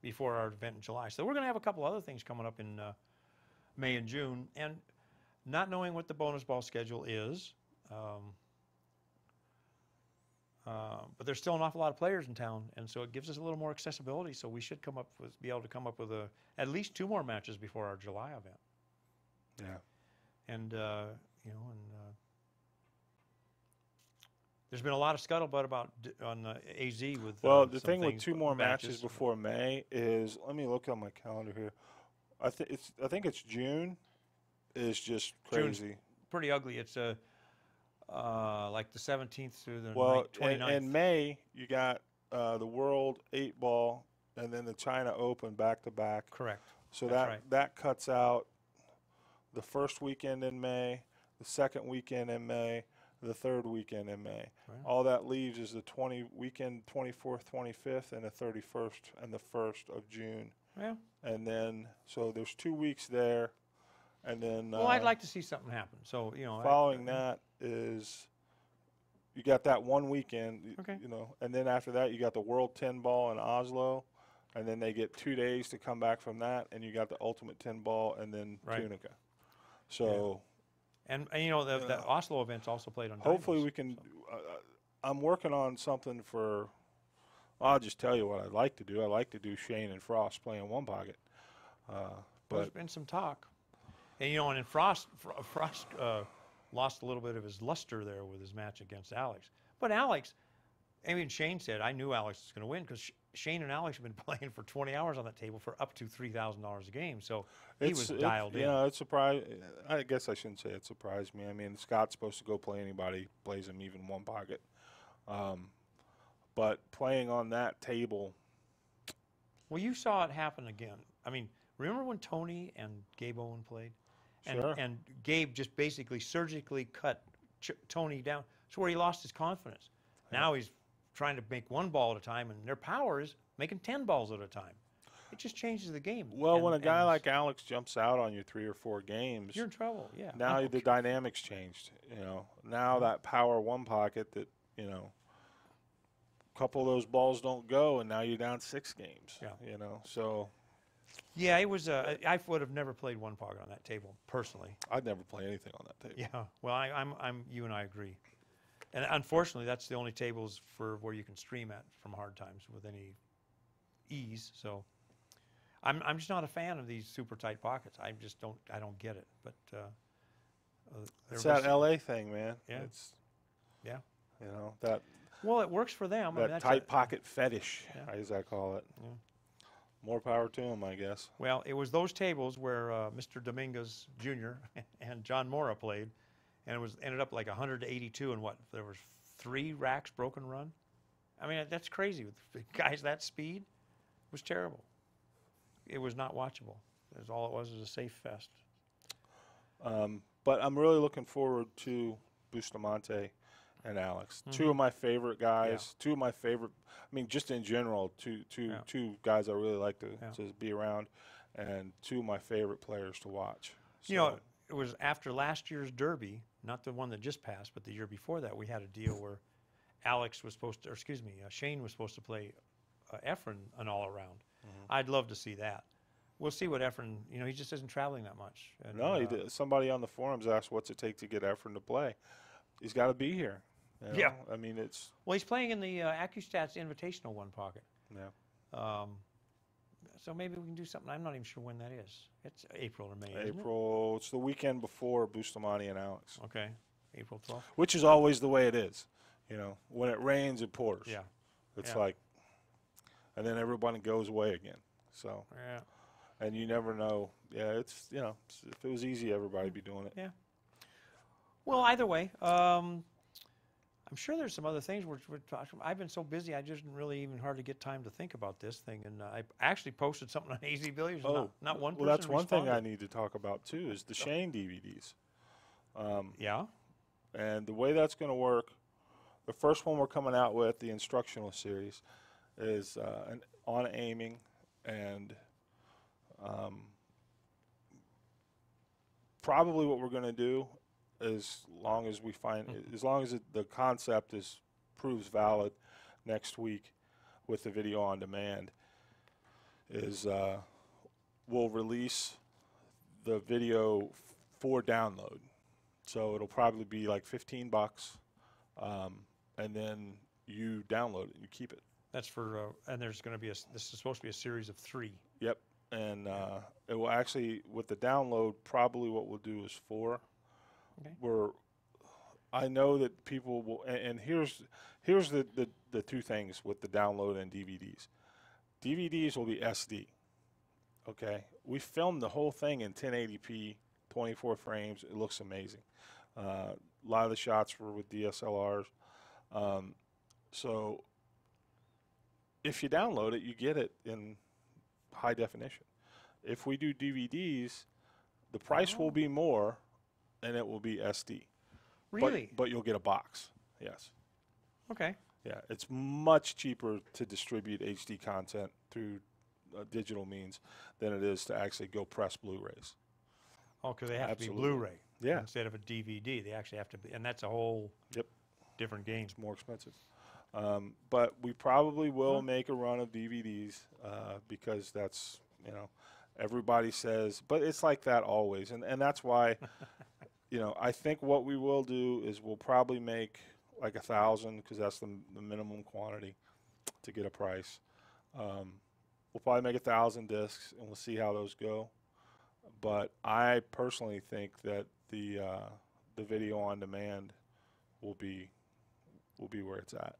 before our event in July. So we're going to have a couple other things coming up in May and June. And not knowing what the bonus ball schedule is, but there's still an awful lot of players in town, and so it gives us a little more accessibility. So we should be able to come up with at least 2 more matches before our July event. Yeah. And there's been a lot of scuttlebutt on AZ with. Well, the some thing with things, 2 more matches matches before May is, let me look on my calendar here. I think it's June is just June's crazy. pretty ugly. It's like the 17th through the Well, 29th. in May you got the World 8-ball and then the China Open back to back. Correct. So That's that right. that cuts out the first weekend in May, the second weekend in May, the third weekend in May. Right. All that leaves is the 24th, 25th, and the 31st and the 1st of June. Yeah. And then, so there's 2 weeks there, and then Well, I'd like to see something happen. So, you know. following that is you got that one weekend, Okay. you know, and then after that you got the World 10 ball in Oslo, and then they get 2 days to come back from that, and you got the Ultimate 10 ball and then Right. Tunica. So And you know, the Yeah. Oslo event's also played on hopefully diamonds, we can. so. I'm working on something for. I'll just tell you what I'd like to do. I like to do Shane and Frost playing one pocket, There's but been some talk. And, you know, and Frost lost a little bit of his luster there with his match against Alex. But Alex, I mean, Shane said, I knew Alex was going to win because Shane and Alex have been playing for 20 hours on that table for up to $3,000 a game. So he was dialed in. You know, it surprised. I guess I shouldn't say it surprised me. I mean, Scott's supposed to go play anybody, plays him even one pocket. But playing on that table, Well, you saw it happen again. I mean, remember when Tony and Gabe Owen played? And, Sure. and Gabe just basically surgically cut Tony down to where he lost his confidence. Now he's trying to make one ball at a time, and their power is making 10 balls at a time. It just changes the game. well, And- when a guy and like Alex jumps out on you 3 or 4 games, you're in trouble, yeah. now Oh, the dynamics changed. You know, now that power one pocket that, you know, a couple of those balls don't go, and now you're down 6 games. Yeah. You know, so yeah, it was. I would have never played one pocket on that table personally. I'd never play anything on that table. Yeah. Well, I'm. You and I agree. And unfortunately, that's the only tables for where you can stream at from Hard Times with any ease. So, I'm just not a fan of these super tight pockets. I just don't. I don't get it. But It's that LA thing, man. Yeah. It's, Yeah. you know, that Well, it works for them. I mean, that that's tight pocket fetish, Yeah. as I call it. Yeah. More power to them, I guess. Well, it was those tables where Mr. Dominguez Jr. and John Mora played, and it was ended up like 100 to 82, and what there was 3 racks broken run. I mean, that's crazy with the guys that speed. It was terrible. It was not watchable. That's all it was a safe fest. But I'm really looking forward to Bustamante and Alex. 2 of my favorite guys. 2 of my favorite. I mean, just in general, two guys I really like to be around, and 2 of my favorite players to watch. You know, it was after last year's Derby, not the one that just passed, but the year before that, we had a deal where Alex was supposed to, or excuse me, Shane was supposed to play Efren an all-around. I'd love to see that. We'll see what Efren, you know, he just isn't traveling that much. And, No, he did. Somebody on the forums asked, "What's it take to get Efren to play?" He's got to be here. You know? Yeah. I mean, it's Well, he's playing in the AccuStats Invitational one pocket. yeah. So maybe we can do something. I'm not even sure when that is. It's April or May, isn't it? April. It's the weekend before Bustamante and Alex, Okay, April 12th. which is always the way it is. You know, when it rains, it pours. Yeah, It's yeah. like, and then everybody goes away again. So, yeah. and you never know. Yeah, it's, you know, if it was easy, everybody'd be doing it. Yeah. Well, either way, I'm sure there's some other things we're talking. I've been so busy, I just didn't really even hardly get time to think about this thing. And I actually posted something on AZ Billiards. Oh, not one person well, that's one thing I responded. need to talk about too is the Shane DVDs. Yeah. And the way that's going to work, the first one we're coming out with, the instructional series, is on aiming and probably what we're going to do, as long as we find, as long as the concept proves valid next week with the video on demand, is we'll release the video for download. So it'll probably be like $15, and then you download it and you keep it. That's for, and there's going to be this is supposed to be a series of 3. Yep. And it will actually, with the download, probably what we'll do is 4. Okay. I know that people will, and here's the 2 things with the download and DVDs. DVDs will be SD, okay? we filmed the whole thing in 1080p, 24 frames. It looks amazing. A lot of the shots were with DSLRs. So if you download it, you get it in high definition. If we do DVDs, the price will be more, and it will be SD. Really? But you'll get a box. Yes. Okay. Yeah, it's much cheaper to distribute HD content through digital means than it is to actually go press Blu-rays. Oh, because they have Absolutely. to be Blu-ray Yeah. instead of a DVD. They actually have to be, and that's a whole Yep. different game. It's more expensive. But we probably will make a run of DVDs because that's, everybody says, but it's like that always. And that's why, I think what we will do is we'll probably make like 1,000 because that's the minimum quantity to get a price. We'll probably make 1,000 discs and we'll see how those go. But I personally think that the video on demand will be where it's at.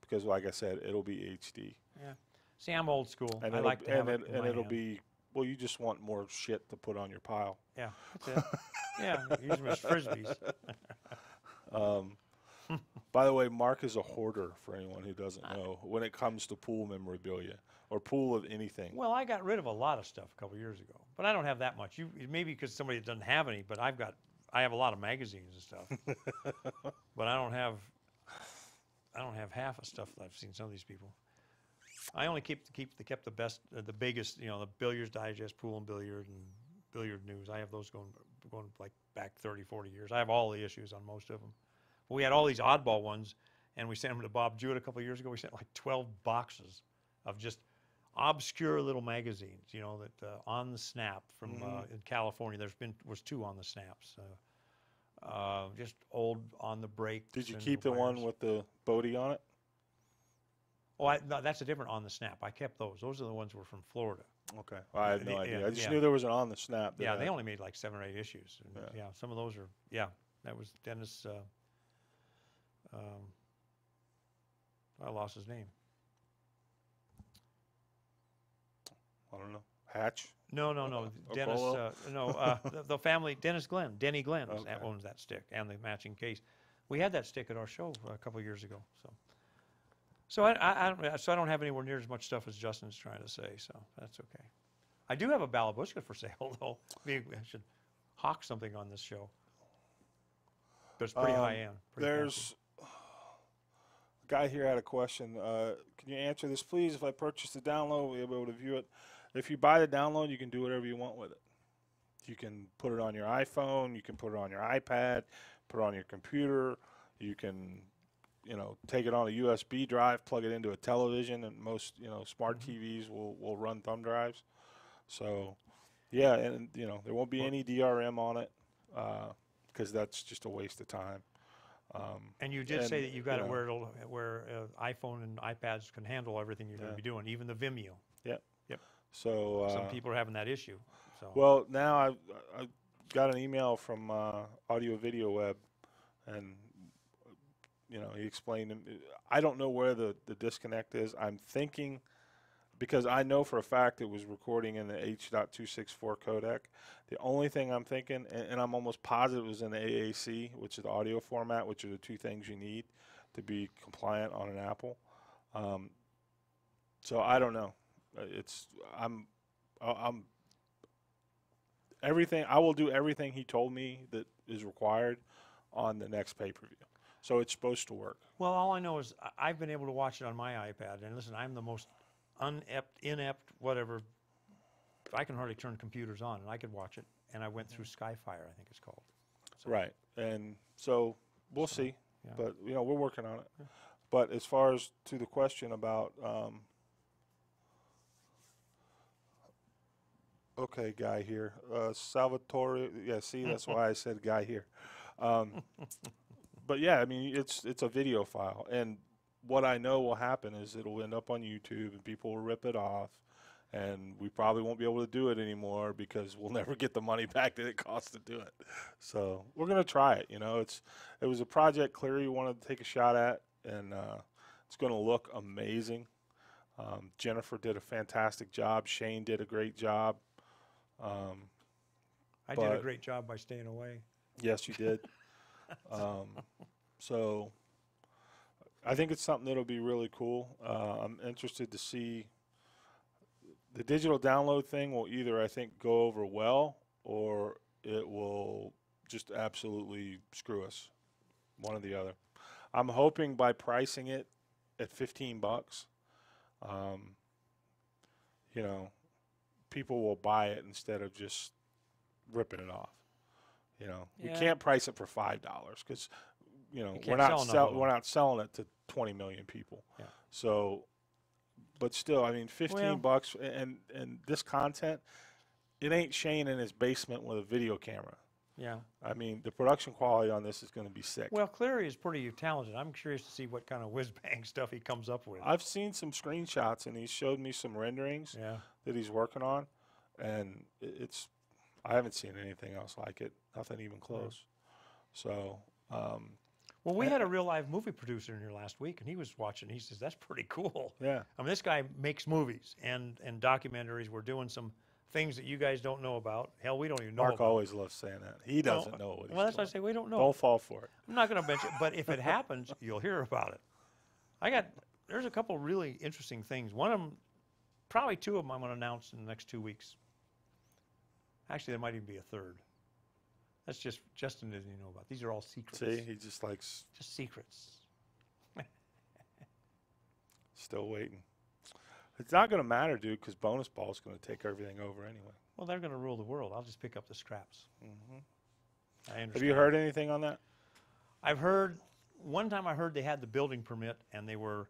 Because, like I said, it'll be HD, Yeah. See, I'm old school. and I it'll, like to have it in my it'll hand. be well. You just want more shit to put on your pile. Yeah, that's it. Yeah, use them as frisbees. By the way, Mark is a hoarder. For anyone who doesn't know, when it comes to pool memorabilia or pool of anything. Well, I got rid of a lot of stuff a couple years ago, but I don't have that much. Maybe because somebody doesn't have any, but I have a lot of magazines and stuff. But I don't have half of stuff that I've seen some of these people. I only kept the best, the biggest, the Billiards Digest, Pool and Billiard, and Billiard News. I have those going like back 30, 40 years. I have all the issues on most of them. But we had all these oddball ones, and we sent them to Bob Jewett a couple of years ago. We sent like 12 boxes of just obscure little magazines, that On the Snap from in California. Was 2 On the Snaps. Just old On the Break. Did you keep the one with the Bodie on it? Oh, no, that's a different On the Snap. I kept those. Those are the ones that were from Florida. Okay, I had no idea. I just yeah. knew there was an on the snap. Yeah, that they only made like 7 or 8 issues. And yeah, some of those are. Yeah, that was Dennis. I lost his name. I don't know. Hatch. No. Dennis. Apollo? The family. Denny Glenn Okay. owns that stick and the matching case. We had that stick at our show a couple of years ago. So I don't have anywhere near as much stuff as Justin's trying to say. So that's okay. I do have a Balabushka for sale though. Maybe I should hawk something on this show. But it's pretty high end. There's a guy here had a question. Can you answer this, please? If I purchase the download, will you be able to view it? If you buy the download, you can do whatever you want with it. You can put it on your iPhone. You can put it on your iPad. Put it on your computer. You can, take it on a USB drive, plug it into a television, and most, smart TVs will run thumb drives. So, yeah, and there won't be any DRM on it because that's just a waste of time. And you did say that you got it you know, where iPhone and iPads can handle everything you're going to be doing, even the Vimeo. Yep. Yep. So Some people are having that issue. So. well, now I got an email from Audio Video Web, and he explained. I don't know where the disconnect is. I'm thinking, because I know for a fact it was recording in the H.264 codec. The only thing I'm thinking, and I'm almost positive it was in the AAC, which is the audio format, which are the 2 things you need to be compliant on an Apple. So I don't know. I'm everything. I will do everything he told me that is required on the next pay-per-view. So it's supposed to work. Well, all I know is I've been able to watch it on my iPad. And listen, I'm the most inept, whatever. I can hardly turn computers on, and I could watch it. And I went through Skyfire, I think it's called. So, Right. And so we'll see. yeah. But, we're working on it. Yeah. But as far as to the question about, okay, guy here. Salvatore, yeah, see, that's why I said guy here. But, yeah, I mean, it's a video file. And what I know will happen is it'll end up on YouTube, and people will rip it off. And we probably won't be able to do it anymore because we'll never get the money back that it costs to do it. So we're going to try it. It was a project Cleary wanted to take a shot at, and it's going to look amazing. Jennifer did a fantastic job. Shane did a great job. I did a but- great job by staying away. Yes, you did. So I think it's something that'll be really cool. I'm interested to see the digital download thing will either, I think, go over well or it will just absolutely screw us. One or the other. I'm hoping by pricing it at $15, you know, people will buy it instead of just ripping it off. You know, we Yeah. can't price it for $5 because, you know, You we're can't not sell enough of we're them. not selling it to 20 million people. Yeah. So, but still, I mean, $15 bucks and this content, it ain't Shane in his basement with a video camera. Yeah. I mean, the production quality on this is going to be sick. Well, Cleary is pretty talented. I'm curious to see what kind of whiz-bang stuff he comes up with. I've seen some screenshots and he showed me some renderings Yeah. that he's working on, and it's I haven't seen anything else like it. Nothing even close. So, Well, we had a real live movie producer in here last week, and he was watching. He says, that's pretty cool. yeah. I mean, this guy makes movies and documentaries. We're doing some things that you guys don't know about. Hell, we don't even know Mark about. always loves saying that. He doesn't know what he's Well, that's why I doing. say we don't know. Don't fall for it. I'm not going to mention it, but if it happens, you'll hear about it. There's a couple really interesting things. One of them, probably two of them I'm going to announce in the next 2 weeks. Actually, there might even be a third. That's just Justin doesn't even know about. These are all secrets. See, he just likes Just secrets. still waiting. It's not going to matter, dude, because bonus ball is going to take everything over anyway. Well, they're going to rule the world. I'll just pick up the scraps. I understand. Have you heard anything on that? I've heard, one time I heard they had the building permit and they were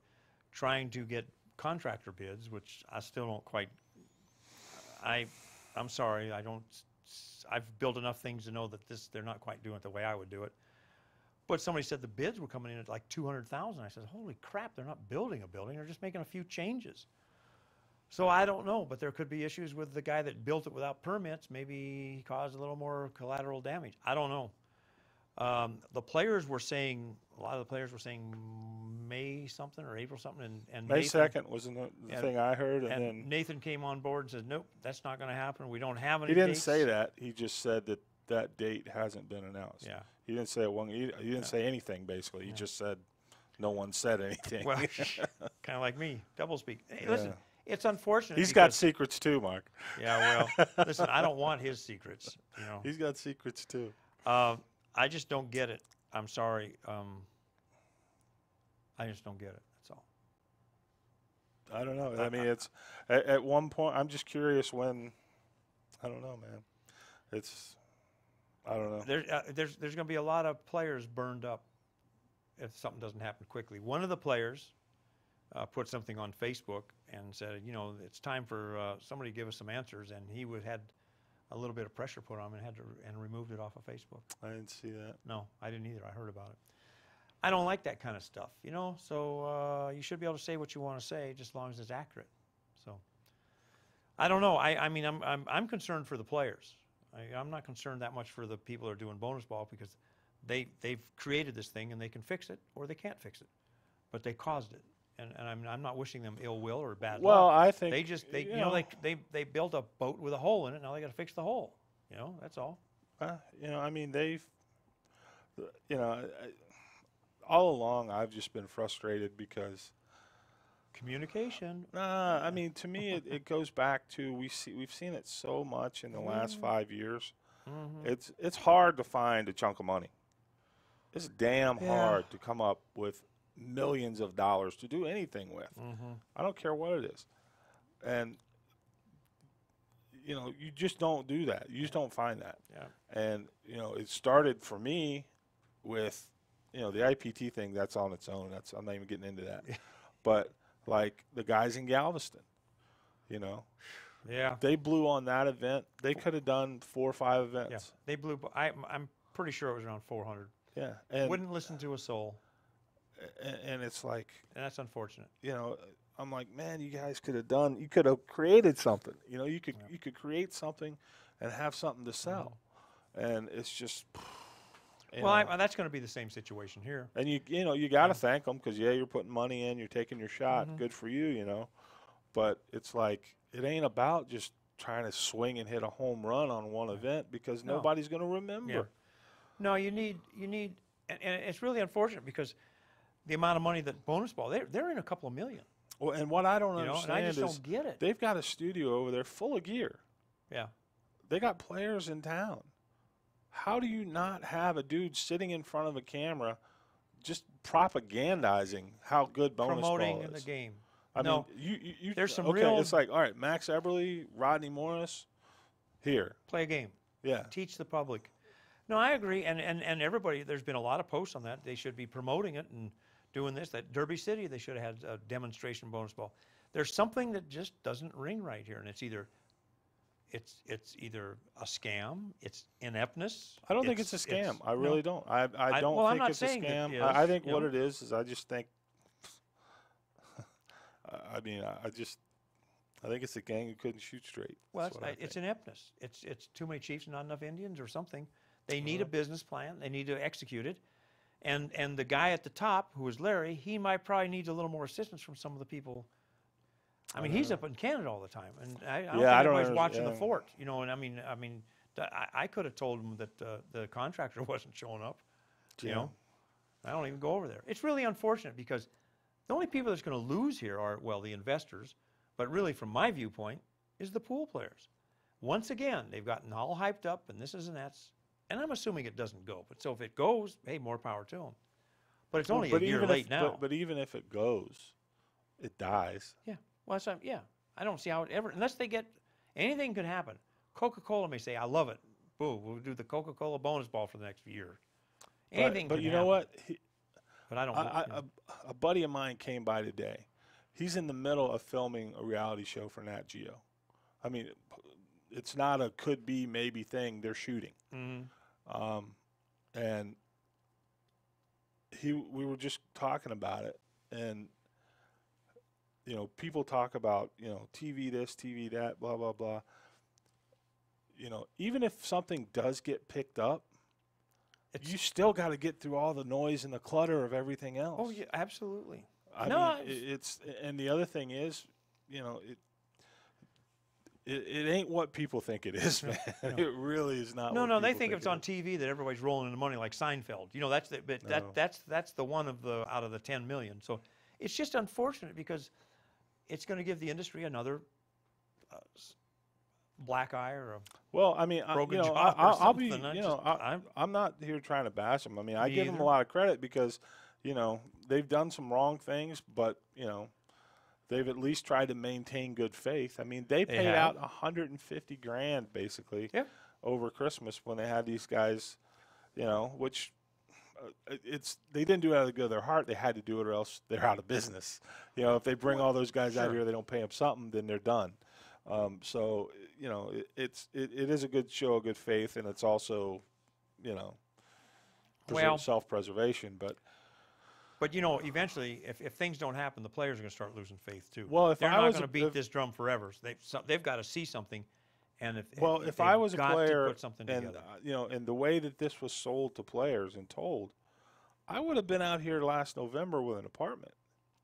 trying to get contractor bids, which I still don't quite, I'm sorry, I've built enough things to know that they're not quite doing it the way I would do it. But somebody said the bids were coming in at like 200,000. I said, holy crap, they're not building a building, they're just making a few changes. So I don't know, but there could be issues with the guy that built it without permits. Maybe he caused a little more collateral damage. I don't know. The players were saying, a lot of the players were saying May something or April something, and May Nathan, 2nd was the and- thing I heard, and and then Nathan came on board and said, nope, that's not going to happen. We don't have any he didn't dates." say that. He just said that that date hasn't been announced. Yeah. He didn't say one. He didn't say anything basically. He just said no one said anything. Well, kind of like me, doublespeak. Hey, listen, Yeah. it's unfortunate. He's got because- secrets too, Mark. Yeah, well, listen, I don't want his secrets. You know, He's got secrets too. I just don't get it. I'm sorry. I just don't get it. That's all. I don't know. I mean, it's at one point. I'm just curious when. I don't know, man. I don't know. There's going to be a lot of players burned up if something doesn't happen quickly. One of the players put something on Facebook and said, you know, it's time for somebody to give us some answers, and he had a little bit of pressure put on him and removed it off of Facebook. I didn't see that. No, I didn't either. I heard about it. I don't like that kind of stuff, you know. So you should be able to say what you want to say, just as long as it's accurate. So I don't know. I mean, I'm concerned for the players. I'm not concerned that much for the people that are doing bonus ball because they've created this thing and they can fix it or they can't fix it, but they caused it. And I'm not wishing them ill will or bad Well, luck. I think They built a boat with a hole in it. Now they got to fix the hole. You know, that's all. I mean, all along I've just been frustrated because. Communication. I mean, to me, it goes back to we've seen it so much in the last 5 years. It's hard to find a chunk of money. It's damn hard to come up with millions of dollars to do anything with. I don't care what it is, and you just don't do that. You just don't find that. Yeah. And it started for me with the IPT thing. That's on its own. I'm not even getting into that. But like the guys in Galveston, Yeah. they blew on that event. They could have done 4 or 5 events. Yeah. They blew. I'm pretty sure it was around 400. Yeah. And Wouldn't listen to a soul, and it's like, and that's unfortunate. I'm like, man, you guys could have created something. You could create something and have something to sell. And it's just That's going to be the same situation here. and you got to thank them because you're putting money in, you're taking your shot. Good for you, But it's like it ain't about just trying to swing and hit a home run on one event because No. nobody's going to remember. Yeah. No, you need, and it's really unfortunate because the amount of money that bonus ball, they're in a couple of million, Well, and what I don't you know, and understand I just is don't get it. they've got a studio over there full of gear. Yeah. They got players in town. How do you not have a dude sitting in front of a camera just propagandizing how good bonus Promoting ball in the is? game. I No, mean, you there's some okay, real- it's like, all right, Max Eberle, Rodney Morris, here. play a game. Yeah. Teach the public. No, I agree, and everybody. There's been a lot of posts on that. They should be promoting it and doing this. That Derby City, they should have had a demonstration bonus ball. There's something that just doesn't ring right here, and it's either a scam, it's ineptness. I don't think it's a scam. I no. really don't. I don't well, I'm think not it's a saying it scam. is, I think you what know? it is I just think I mean, I think it's a gang who couldn't shoot straight. Well, That's what I it's think. ineptness. It's too many chiefs and not enough Indians or something. They need a business plan. They need to execute it. And the guy at the top, who is Larry, he might probably need a little more assistance from some of the people. I mean, he's up in Canada all the time, and I don't think I don't anybody's watching the understand. fort, you know. And I mean, I could have told him that the contractor wasn't showing up, you Yeah. know. I don't even go over there. It's really unfortunate because the only people that's going to lose here are, well, the investors, but really, from my viewpoint, is the pool players. Once again, they've gotten all hyped up, and this is and that's, and I'm assuming it doesn't go. But so if it goes, hey, more power to them. But it's only a year even late if, now. But even if it goes, it dies. Yeah. Well, that's, yeah. I don't see how it ever, unless they get, anything could happen. Coca-Cola may say, I love it. Boo, we'll do the Coca-Cola bonus ball for the next year. Anything But can you know happen. what? But I don't know. A buddy of mine came by today. He's in the middle of filming a reality show for Nat Geo. I mean, it's not a could be, maybe thing. They're shooting. Mhm. And we were just talking about it. And, you know, people talk about, you know, TV this, TV that, blah, blah, blah. You know, even if something does get picked up, It's- you still got to get through all the noise and the clutter of everything else. Oh, yeah, absolutely. I No, mean, it's and the other thing is, you know, it ain't what people think it is, man. It really is not. No, what no, they people think if it's it on is. TV that everybody's rolling in the money like Seinfeld. You know, that's the but No. that's the one of the out of the 10 million. So it's just unfortunate because it's going to give the industry another black eye or a Well, I mean, broken you know, job or I'll be, something. you know, I'm not here trying to bash them. I mean, I Me give them a either. lot of credit because, you know, they've done some wrong things, but you know, they've at least tried to maintain good faith. I mean, they paid have. out 150 grand basically Yeah. over Christmas when they had these guys, you know, which they didn't do it out of the good of their heart. They had to do it or else they're out of business. You know, if they bring all those guys out Sure. here, they don't pay them something, then they're done. So you know, it is a good show of good faith, and it's also, you know, Well- self-preservation. But you know, eventually, if things don't happen, the players are going to start losing faith too. Well, if they're I not was going a- to beat if- this drum forever. They've got to see something, and if I was a got player, to put something and together. you know, and the way that this was sold to players and told, I would have been out here last November with an apartment.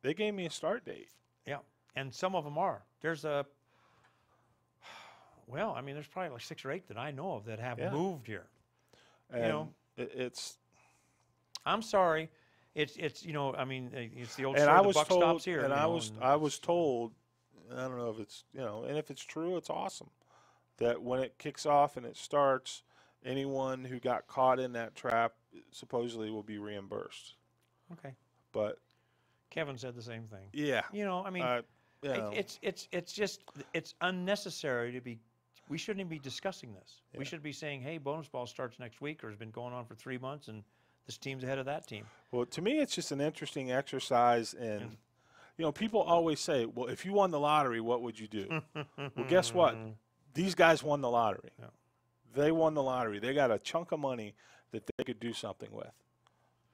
They gave me a start date. Yeah, and some of them are. There's a, well, I mean, there's probably like 6 or 8 that I know of that have Yeah. moved here. And know, it's I'm sorry, it's you know, I mean, it's the old and story. I the was buck told, stops here. and you I know, was and I was told, and I don't know if it's, you know, and if it's true, it's awesome. That when it kicks off and it starts, anyone who got caught in that trap supposedly will be reimbursed. okay. But Kevin said the same thing. yeah, You know, I mean, you know, it's just it's unnecessary to be. We shouldn't even be discussing this. We Yeah. should be saying, hey, bonus ball starts next week, or has been going on for 3 months, and this team's ahead of that team. well, to me, it's just an interesting exercise. And you know, people always say, "Well, if you won the lottery, what would you do?" Well, guess what? These guys won the lottery. Yeah. They won the lottery. They got a chunk of money that they could do something with.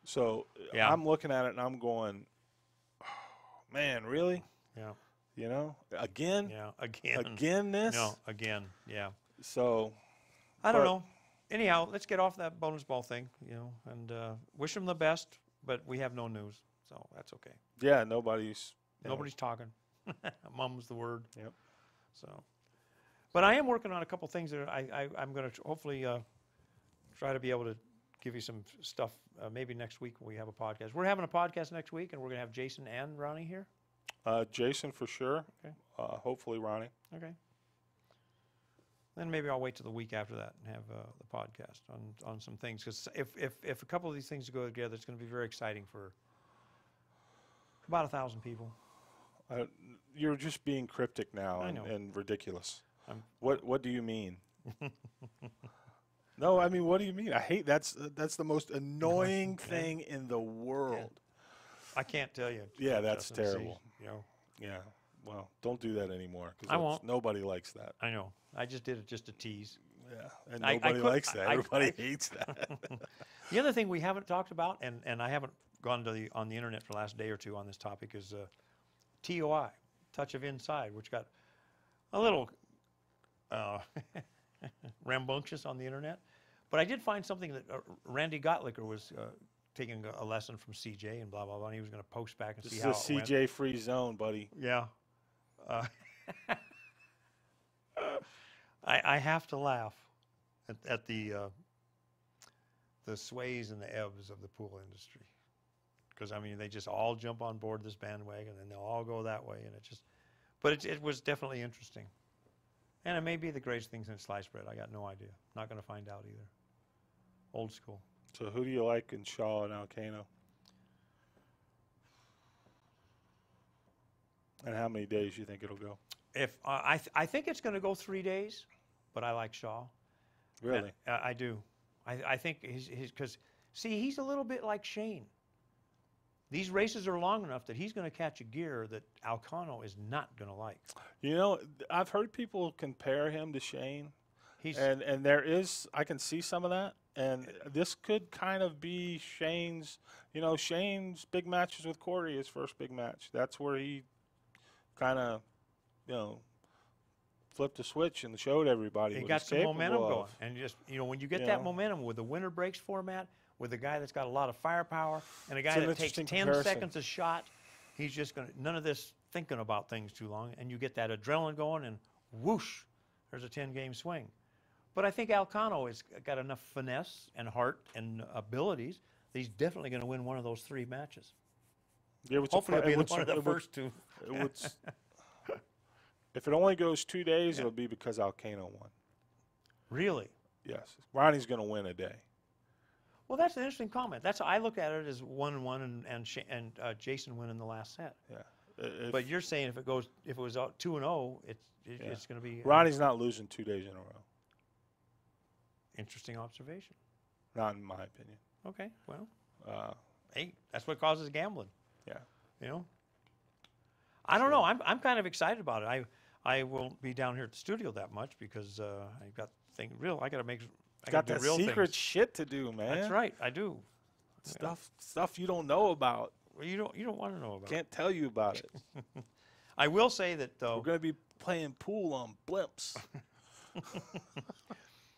So Yeah. I'm looking at it and I'm going, oh, man, really? Yeah, You know, again, yeah, again. again, this. No, again, yeah. So I don't But- know. Anyhow, let's get off that bonus ball thing, you know, and wish them the best, but we have no news, so that's okay. yeah, nobody's. you know, Nobody's talking. Mum's the word. Yep. So, But I am working on a couple things that I'm going to hopefully try to be able to give you some stuff maybe next week when we have a podcast. We're having a podcast next week, and we're going to have Jason and Ronnie here. Jason for sure. Okay. Hopefully Ronnie. Okay. Then maybe I'll wait till the week after that and have the podcast on some things. Because if a couple of these things go together, it's going to be very exciting for about 1,000 people. You're just being cryptic now I know. and ridiculous. I'm- What do you mean? No, I mean, what do you mean? I hate that's the most annoying thing in the world. I can't tell you. Yeah, that's Justin, see, terrible. you know, Yeah. Well, don't do that anymore I won't. nobody likes that. I know. I just did it just to tease. Yeah, and I nobody could- likes that. I- Everybody hates that. The other thing we haven't talked about, and I haven't gone to on the internet for the last day or two on this topic, is TOI, Touch of Inside, which got a little rambunctious on the internet. But I did find something that Randy Gottlicker was taking a lesson from CJ and blah, blah, blah, and he was going to post back and This see is how a it went. CJ free zone, buddy. Yeah. I have to laugh at the sways and the ebbs of the pool industry. Because, I mean, they just all jump on board this bandwagon and they'll all go that way. And but it was definitely interesting. And it may be the greatest thing since sliced bread. I got no idea. Not going to find out either. Old school. So who do you like in Shaw and Alcano? And how many days you think it'll go? If I think it's going to go 3 days, but I like Shaw. Really? I do. I think he's because see, he's a little bit like Shane. These races are long enough that he's going to catch a gear that Alcano is not going to like. You know, I've heard people compare him to Shane, He's and there is, I can see some of that, and this could kind of be Shane's, you know, Shane's big matches with Corey, his first big match. That's where he kind of, you know, flipped a switch and showed everybody he what got he's some momentum capable going, of. and just when you get You that know? momentum with the winter breaks format, with a guy that's got a lot of firepower and a guy It's an that takes interesting 10 comparison. seconds a shot, he's just going to none of this thinking about things too long, and you get that adrenaline going, and whoosh, there's a 10-game swing. But I think Alcano has got enough finesse and heart and abilities that he's definitely going to win one of those 3 matches. Yeah, which Hopefully, it it'll would be one of sur- the it would- first 2. it would s- if it only goes 2 days, it'll be because Alcano won. Really? Yes, Ronnie's going to win a day. Well, that's an interesting comment. That's I look at it as 1-1 and Jason winning the last set. Yeah, If But you're saying if it was 2-0, it's going to be Ronnie's not losing 2 days in a row. interesting observation. Not in my opinion. Okay, well, Uh, hey, that's what causes gambling. yeah. You know. I don't know. I'm kind of excited about it. I won't be down here at the studio that much because I got I got to make. I Got gotta that do real secret things. shit to do, man. That's right. I do. Stuff you don't know about. Well, you don't want to know about. Can't tell you about it. I will say that though. We're going to be playing pool on blimps.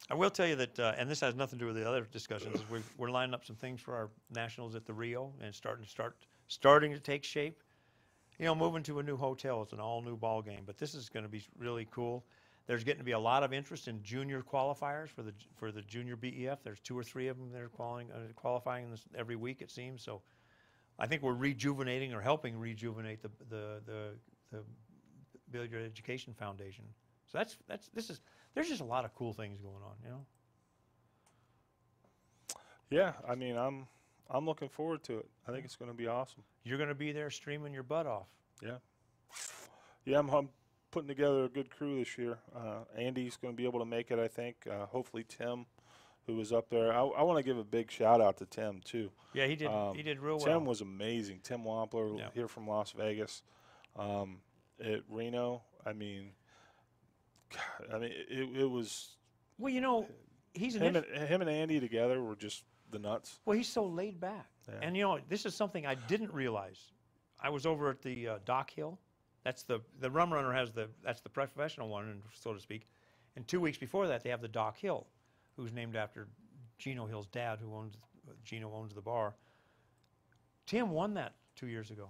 I will tell you that, and this has nothing to do with the other discussions. Is we're lining up some things for our nationals at the Rio, and starting to take shape. You know, moving to a new hotel. It's an all-new ball game, but this is going to be really cool. There's getting to be a lot of interest in junior qualifiers for the junior BEF. There's 2 or 3 of them that are qualifying this every week, it seems. So, I think we're rejuvenating or helping rejuvenate the Billiard Education Foundation. So there's just a lot of cool things going on, you know. Yeah, I mean, I'm looking forward to it. I think it's going to be awesome. You're going to be there streaming your butt off. Yeah. Yeah, I'm putting together a good crew this year. Andy's going to be able to make it, I think. Hopefully Tim, who was up there. I want to give a big shout out to Tim too. Yeah, he did. He did real well. Tim was amazing. Tim Wampler, Yeah. here from Las Vegas. At Reno, I mean, it was Well, you know, he's an him and Andy together were just the nuts. well, he's so laid back. Yeah. And you know, this is something I didn't realize. I was over at the Dock Hill. That's the Rum Runner that's the professional one, so to speak. And 2 weeks before that, they have the Dock Hill, who's named after Gino Hill's dad, Gino owns the bar. Tim won that 3 years ago.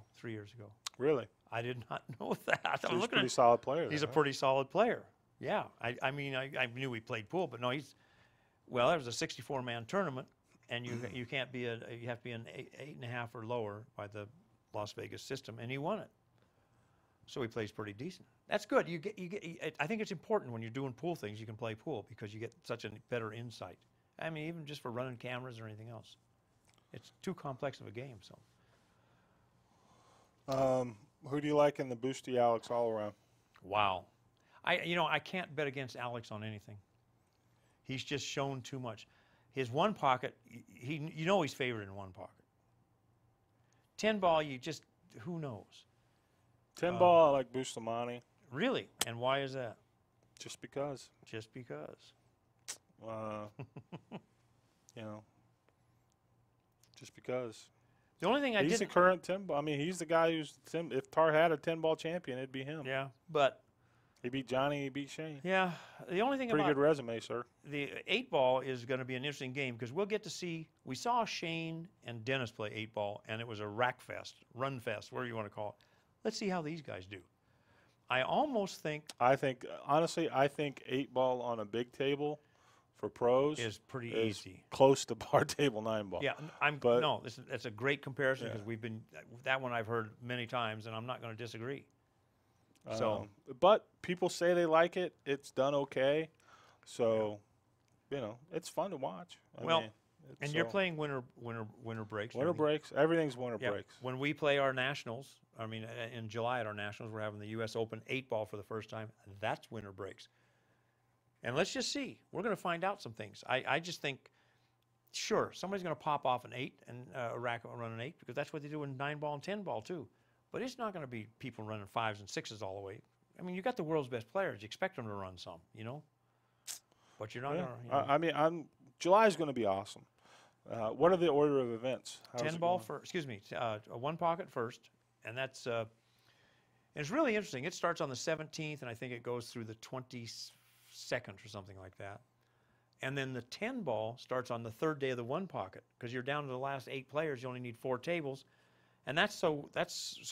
Really, I did not know that. so I'm he's a looking pretty at, solid player. he's then, a pretty solid player. Yeah, I mean, I knew he played pool, but no, well, there was a 64-man tournament, and you can't be you have to be an 8.5 or lower by the Las Vegas system, and he won it. So he plays pretty decent. That's good. I think it's important when you're doing pool things, you can play pool because you get such a better insight. I mean, even just for running cameras or anything else. It's too complex of a game, so. Who do you like in the Boosty Alex all around? Wow. I can't bet against Alex on anything. He's just shown too much. His one pocket, he's favored in one pocket. 10 ball, who knows? 10 ball, I like Bustamante. Really? And why is that? Just because. Just because. You know, just because. The only thing I He's didn't. the current 10 ball. I mean, he's the guy who's if Tar had a 10 ball champion, it'd be him. Yeah, but. He beat Johnny, he beat Shane. Yeah, the only thing Pretty about good resume, sir. the 8 ball is going to be an interesting game because we'll get to see. We saw Shane and Dennis play 8 ball, and it was a rack fest, run fest, whatever you want to call it. Let's see how these guys do. I almost think Honestly, I think 8 ball on a big table for pros is pretty is easy. close to bar table 9 ball. Yeah, But- that's a great comparison Yeah. because that one I've heard many times, and I'm not going to disagree. So, but people say they like it. It's done okay. So, it's fun to watch. I Well, mean, and you're so- playing winter breaks. winter breaks. Everything's winter Yeah. breaks. When we play our nationals, I mean, in July at our nationals, we're having the U.S. Open 8 ball for the first time. That's winter breaks. And let's just see. We're going to find out some things. I just think, sure, somebody's going to pop off an 8 and a rack run an 8 because that's what they do in 9 ball and 10 ball too. But it's not going to be people running 5s and 6s all the way. I mean, you got the world's best players. You expect them to run some, But you're not Yeah. going to. I mean, July's going to be awesome. What are the order of events? How's 10 it ball going? first, excuse me, a 1 pocket first, and that's it's really interesting. It starts on the 17th, and I think it goes through the 22nd or something like that. And then the 10 ball starts on the 3rd day of the 1 pocket because you're down to the last 8 players. You only need 4 tables, and that's so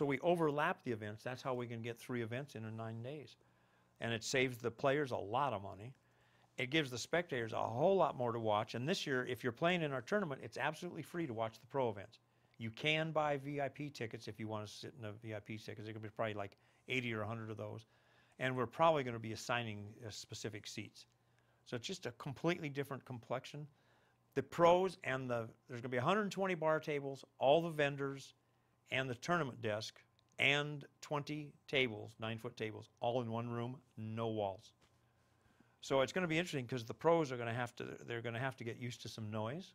we overlap the events. That's how we can get 3 events in 9 days, and it saves the players a lot of money. It gives the spectators a whole lot more to watch. And this year, if you're playing in our tournament, it's absolutely free to watch the pro events. You can buy VIP tickets if you want to sit in the VIP tickets. There could be probably like 80 or 100 of those. And we're probably going to be assigning specific seats. So it's just a completely different complexion. The pros and there's going to be 120 bar tables, all the vendors, and the tournament desk, and 20 tables, 9-foot tables, all in one room, no walls. So it's going to be interesting because the pros are going to have to get used to some noise.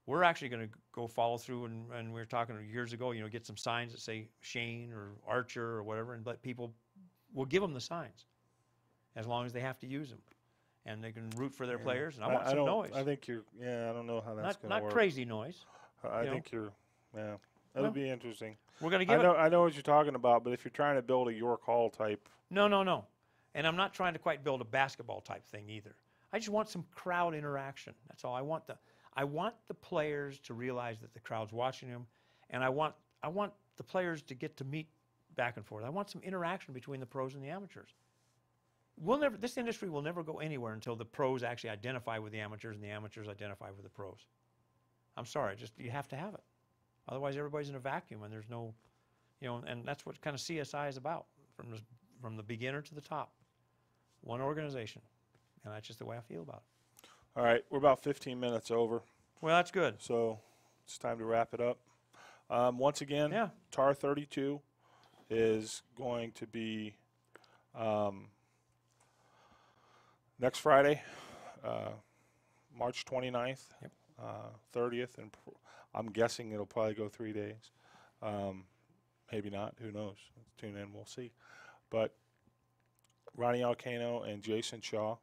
We're actually going to go follow through, and we were talking years ago, get some signs that say Shane or Archer or whatever, and let people, we'll give them the signs as long as they have to use them. And they can root for their players, and I want some noise. I think I don't know how that's going to work. Not crazy noise. I think that'll Well, be interesting. We're going to give I know what you're talking about, but if you're trying to build a York Hall type. No. And I'm not trying to quite build a basketball type thing either. I just want some crowd interaction. That's all. I want the players to realize that the crowd's watching them, and I want the players to get to meet back and forth. I want some interaction between the pros and the amateurs. This industry will never go anywhere until the pros actually identify with the amateurs and the amateurs identify with the pros. I'm sorry, you have to have it. Otherwise, everybody's in a vacuum, and there's no, and that's what kind of CSI is about, from the beginner to the top. One organization, and that's just the way I feel about it. All right, we're about 15 minutes over, Well, that's good. so it's time to wrap it up. Once again, Yeah. TAR 32 is going to be next Friday, March 29th, Yep. 30th, and I'm guessing it'll probably go 3 days. Maybe not. Who knows? Let's tune in. We'll see. But Ronnie Alcano and Jason Shaw,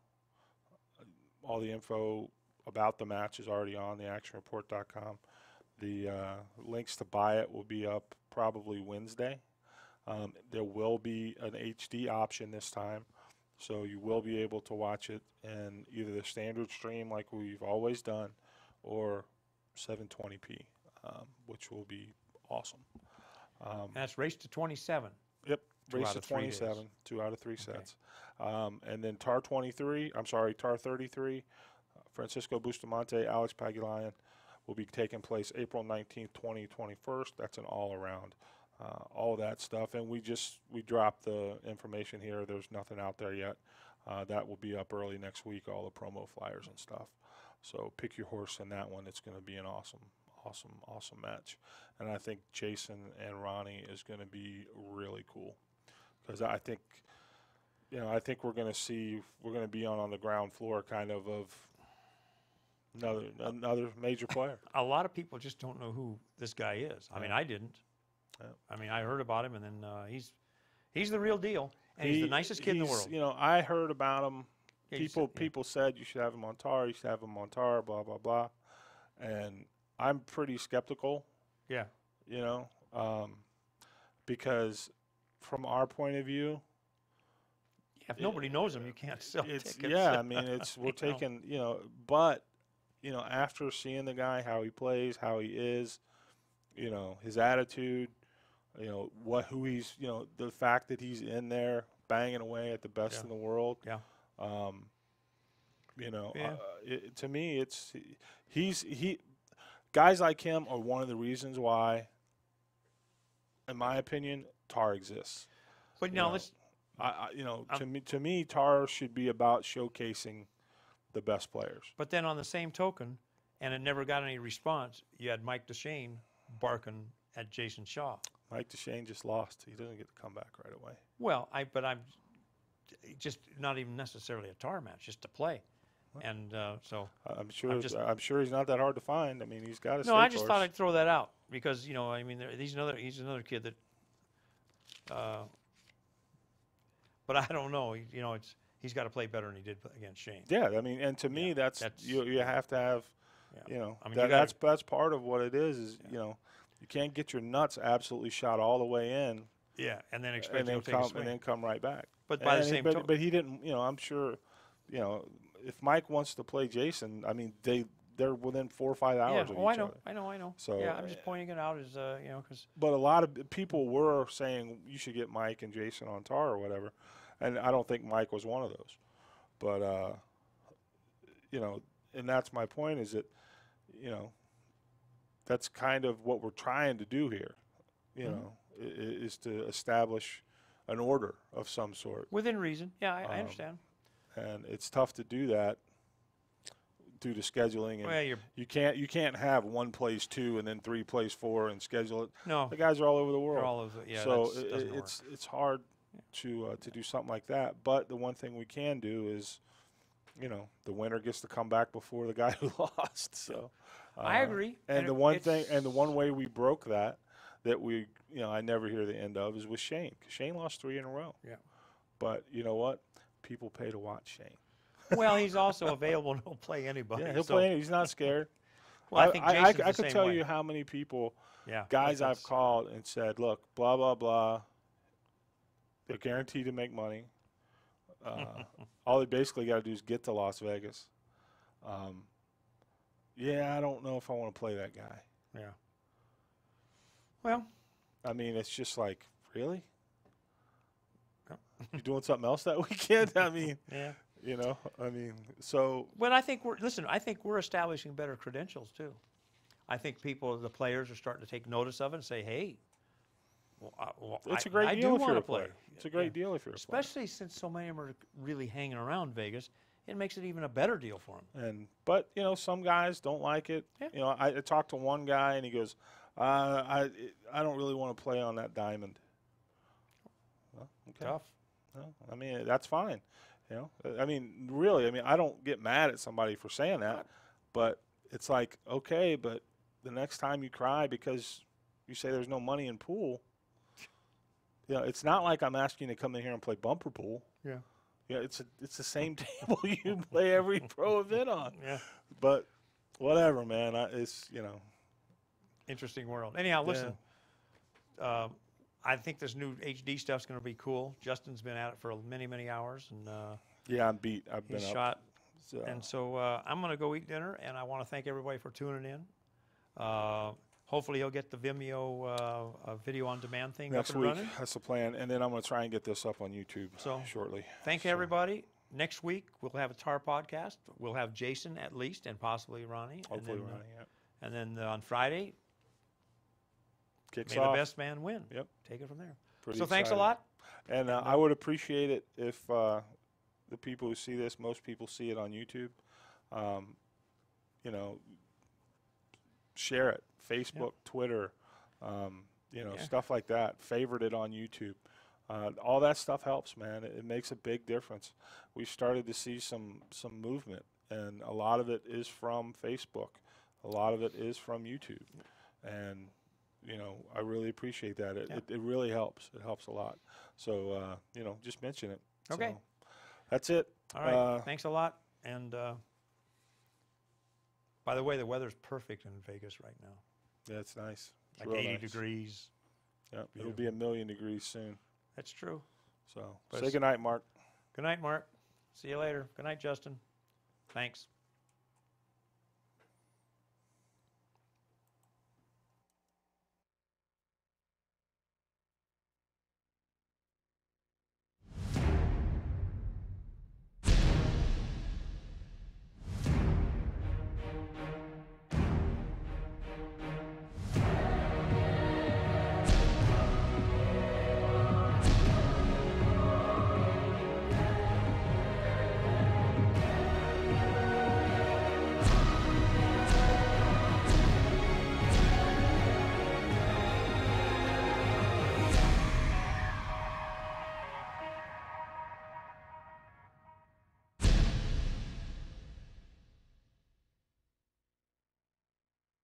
all the info about the match is already on theactionreport.com. The links to buy it will be up probably Wednesday. There will be an HD option this time, so you will be able to watch it in either the standard stream like we've always done or 720p, which will be awesome. That's race to 27. Yep, 2 race out to of 3 days. 27, 2 out of 3 sets. And then TAR 33, Francisco Bustamante, Alex Pagulayan will be taking place April 19th, 2021. That's an all-around, all that stuff. And we dropped the information here. There's nothing out there yet. That will be up early next week, all the promo flyers and stuff. So pick your horse in that one. It's going to be an awesome match. And I think Jason and Ronnie is going to be really cool, because I think we're going to be on the ground floor kind of another major player. A lot of people just don't know who this guy is. I mean, I didn't. Yeah. I mean, I heard about him, and then he's the real deal, and he's the nicest kid in the world. You know, I heard about him. Yeah, People said you should have him on TAR. You should have him on TAR. Blah blah blah. And I'm pretty skeptical. Yeah. You know, because from our point of view, If nobody knows him, you can't sell tickets. Yeah, I mean, we're taking, but, after seeing the guy, how he plays, how he is, his attitude, who he's, the fact that he's in there banging away at the best in the world. Yeah. To me, guys like him are one of the reasons why, in my opinion, TAR exists. But now let's. To me, TAR should be about showcasing the best players. But then on the same token, and it never got any response, you had Mike DeShane barking at Jason Shaw. Mike DeShane just lost. He doesn't get to come back right away. Well, I'm just not even necessarily a TAR match, just to play. And so I'm sure he's not that hard to find. I mean, he's got a no. I just thought I'd throw that out because I mean, he's another kid that. But I don't know. He's got to play better than he did against Shane. Yeah, I mean, and to me, that's you have to have. Yeah. I mean, that's part of what it is. You can't get your nuts absolutely shot all the way in. Yeah, and then expect him to take a swing. And then come right back. But by the same token, but he didn't. I'm sure. If Mike wants to play Jason, I mean, they're within 4 or 5 hours of each other. I know. So yeah, I'm just pointing it out as because. But a lot of people were saying you should get Mike and Jason on TAR or whatever, and I don't think Mike was one of those. But and that's my point is that, that's kind of what we're trying to do here, is to establish an order of some sort. Within reason, yeah, I understand. And it's tough to do that due to scheduling. And Well, you can't have 1 plays 2 and then 3 plays 4 and schedule it. No. The guys are all over the world. They're all over. Yeah, so doesn't work. it's hard to do something like that. But the one thing we can do is, the winner gets to come back before the guy who lost. So I agree. And the one way we broke that we I never hear the end of is with Shane, 'cause Shane lost 3 in a row. Yeah. But you know what? People pay to watch Shane. Well, he's also available and he'll play anybody. Yeah, he'll play. He's not scared. Well, I think Jason's I the could same tell way. you how many people, Yeah, guys I've called and said, look, blah, blah, blah. They're guaranteed to make money. All they basically got to do is get to Las Vegas. Yeah, I don't know if I want to play that guy. Yeah. Well, I mean, it's just like, really? You doing something else that weekend? I mean, yeah. So. But I think we're establishing better credentials too. I think the players are starting to take notice of it and say, hey, it's a great deal if you're a player. It's a great deal if you're a player. Especially since so many of them are really hanging around Vegas, it makes it even a better deal for them. But some guys don't like it. Yeah. I talked to one guy and he goes, I don't really want to play on that diamond. Well, okay. Tough. Well, I mean, that's fine. I mean, really, I don't get mad at somebody for saying that, but it's like, okay, but the next time you cry because you say there's no money in pool, it's not like I'm asking you to come in here and play bumper pool. Yeah. Yeah, it's the same table you play every pro event on. Yeah. But whatever, man. It's Interesting world. Anyhow, listen. I think this new HD stuff's going to be cool. Justin's been at it for many, many hours, and yeah, I'm beat. I've been he's up. shot. So. And so I'm going to go eat dinner, and I want to thank everybody for tuning in. hopefully he'll get the Vimeo video on demand thing Next up and week, running. that's the plan. And then I'm going to try and get this up on YouTube So, shortly. Thank So, everybody. Next week we'll have a TAR podcast. We'll have Jason at least, and possibly Ronnie. Hopefully and then, running it. And then on Friday, Kicks may off. the best man win. Yep. Take it from there. Pretty So thanks a excited. lot. And I would appreciate it if the people who see this, most people see it on YouTube, you know, share it. Facebook, Twitter, you know, Yeah. stuff like that. Favorite it on YouTube. All that stuff helps, man. It makes a big difference. We've started to see some movement, and a lot of it is from Facebook. A lot of it is from YouTube. And you know, I really appreciate that. It really helps. It helps a lot. So, you know, just mention it. Okay. So, that's it. All right. Thanks a lot. And by the way, the weather's perfect in Vegas right now. Yeah, it's nice. It's Like real 80 nice. degrees. Yep, it'll be 1,000,000 degrees soon. That's true. So, But say it's- goodnight, Mark. Good night, Mark. See you later. Good night, Justin. Thanks.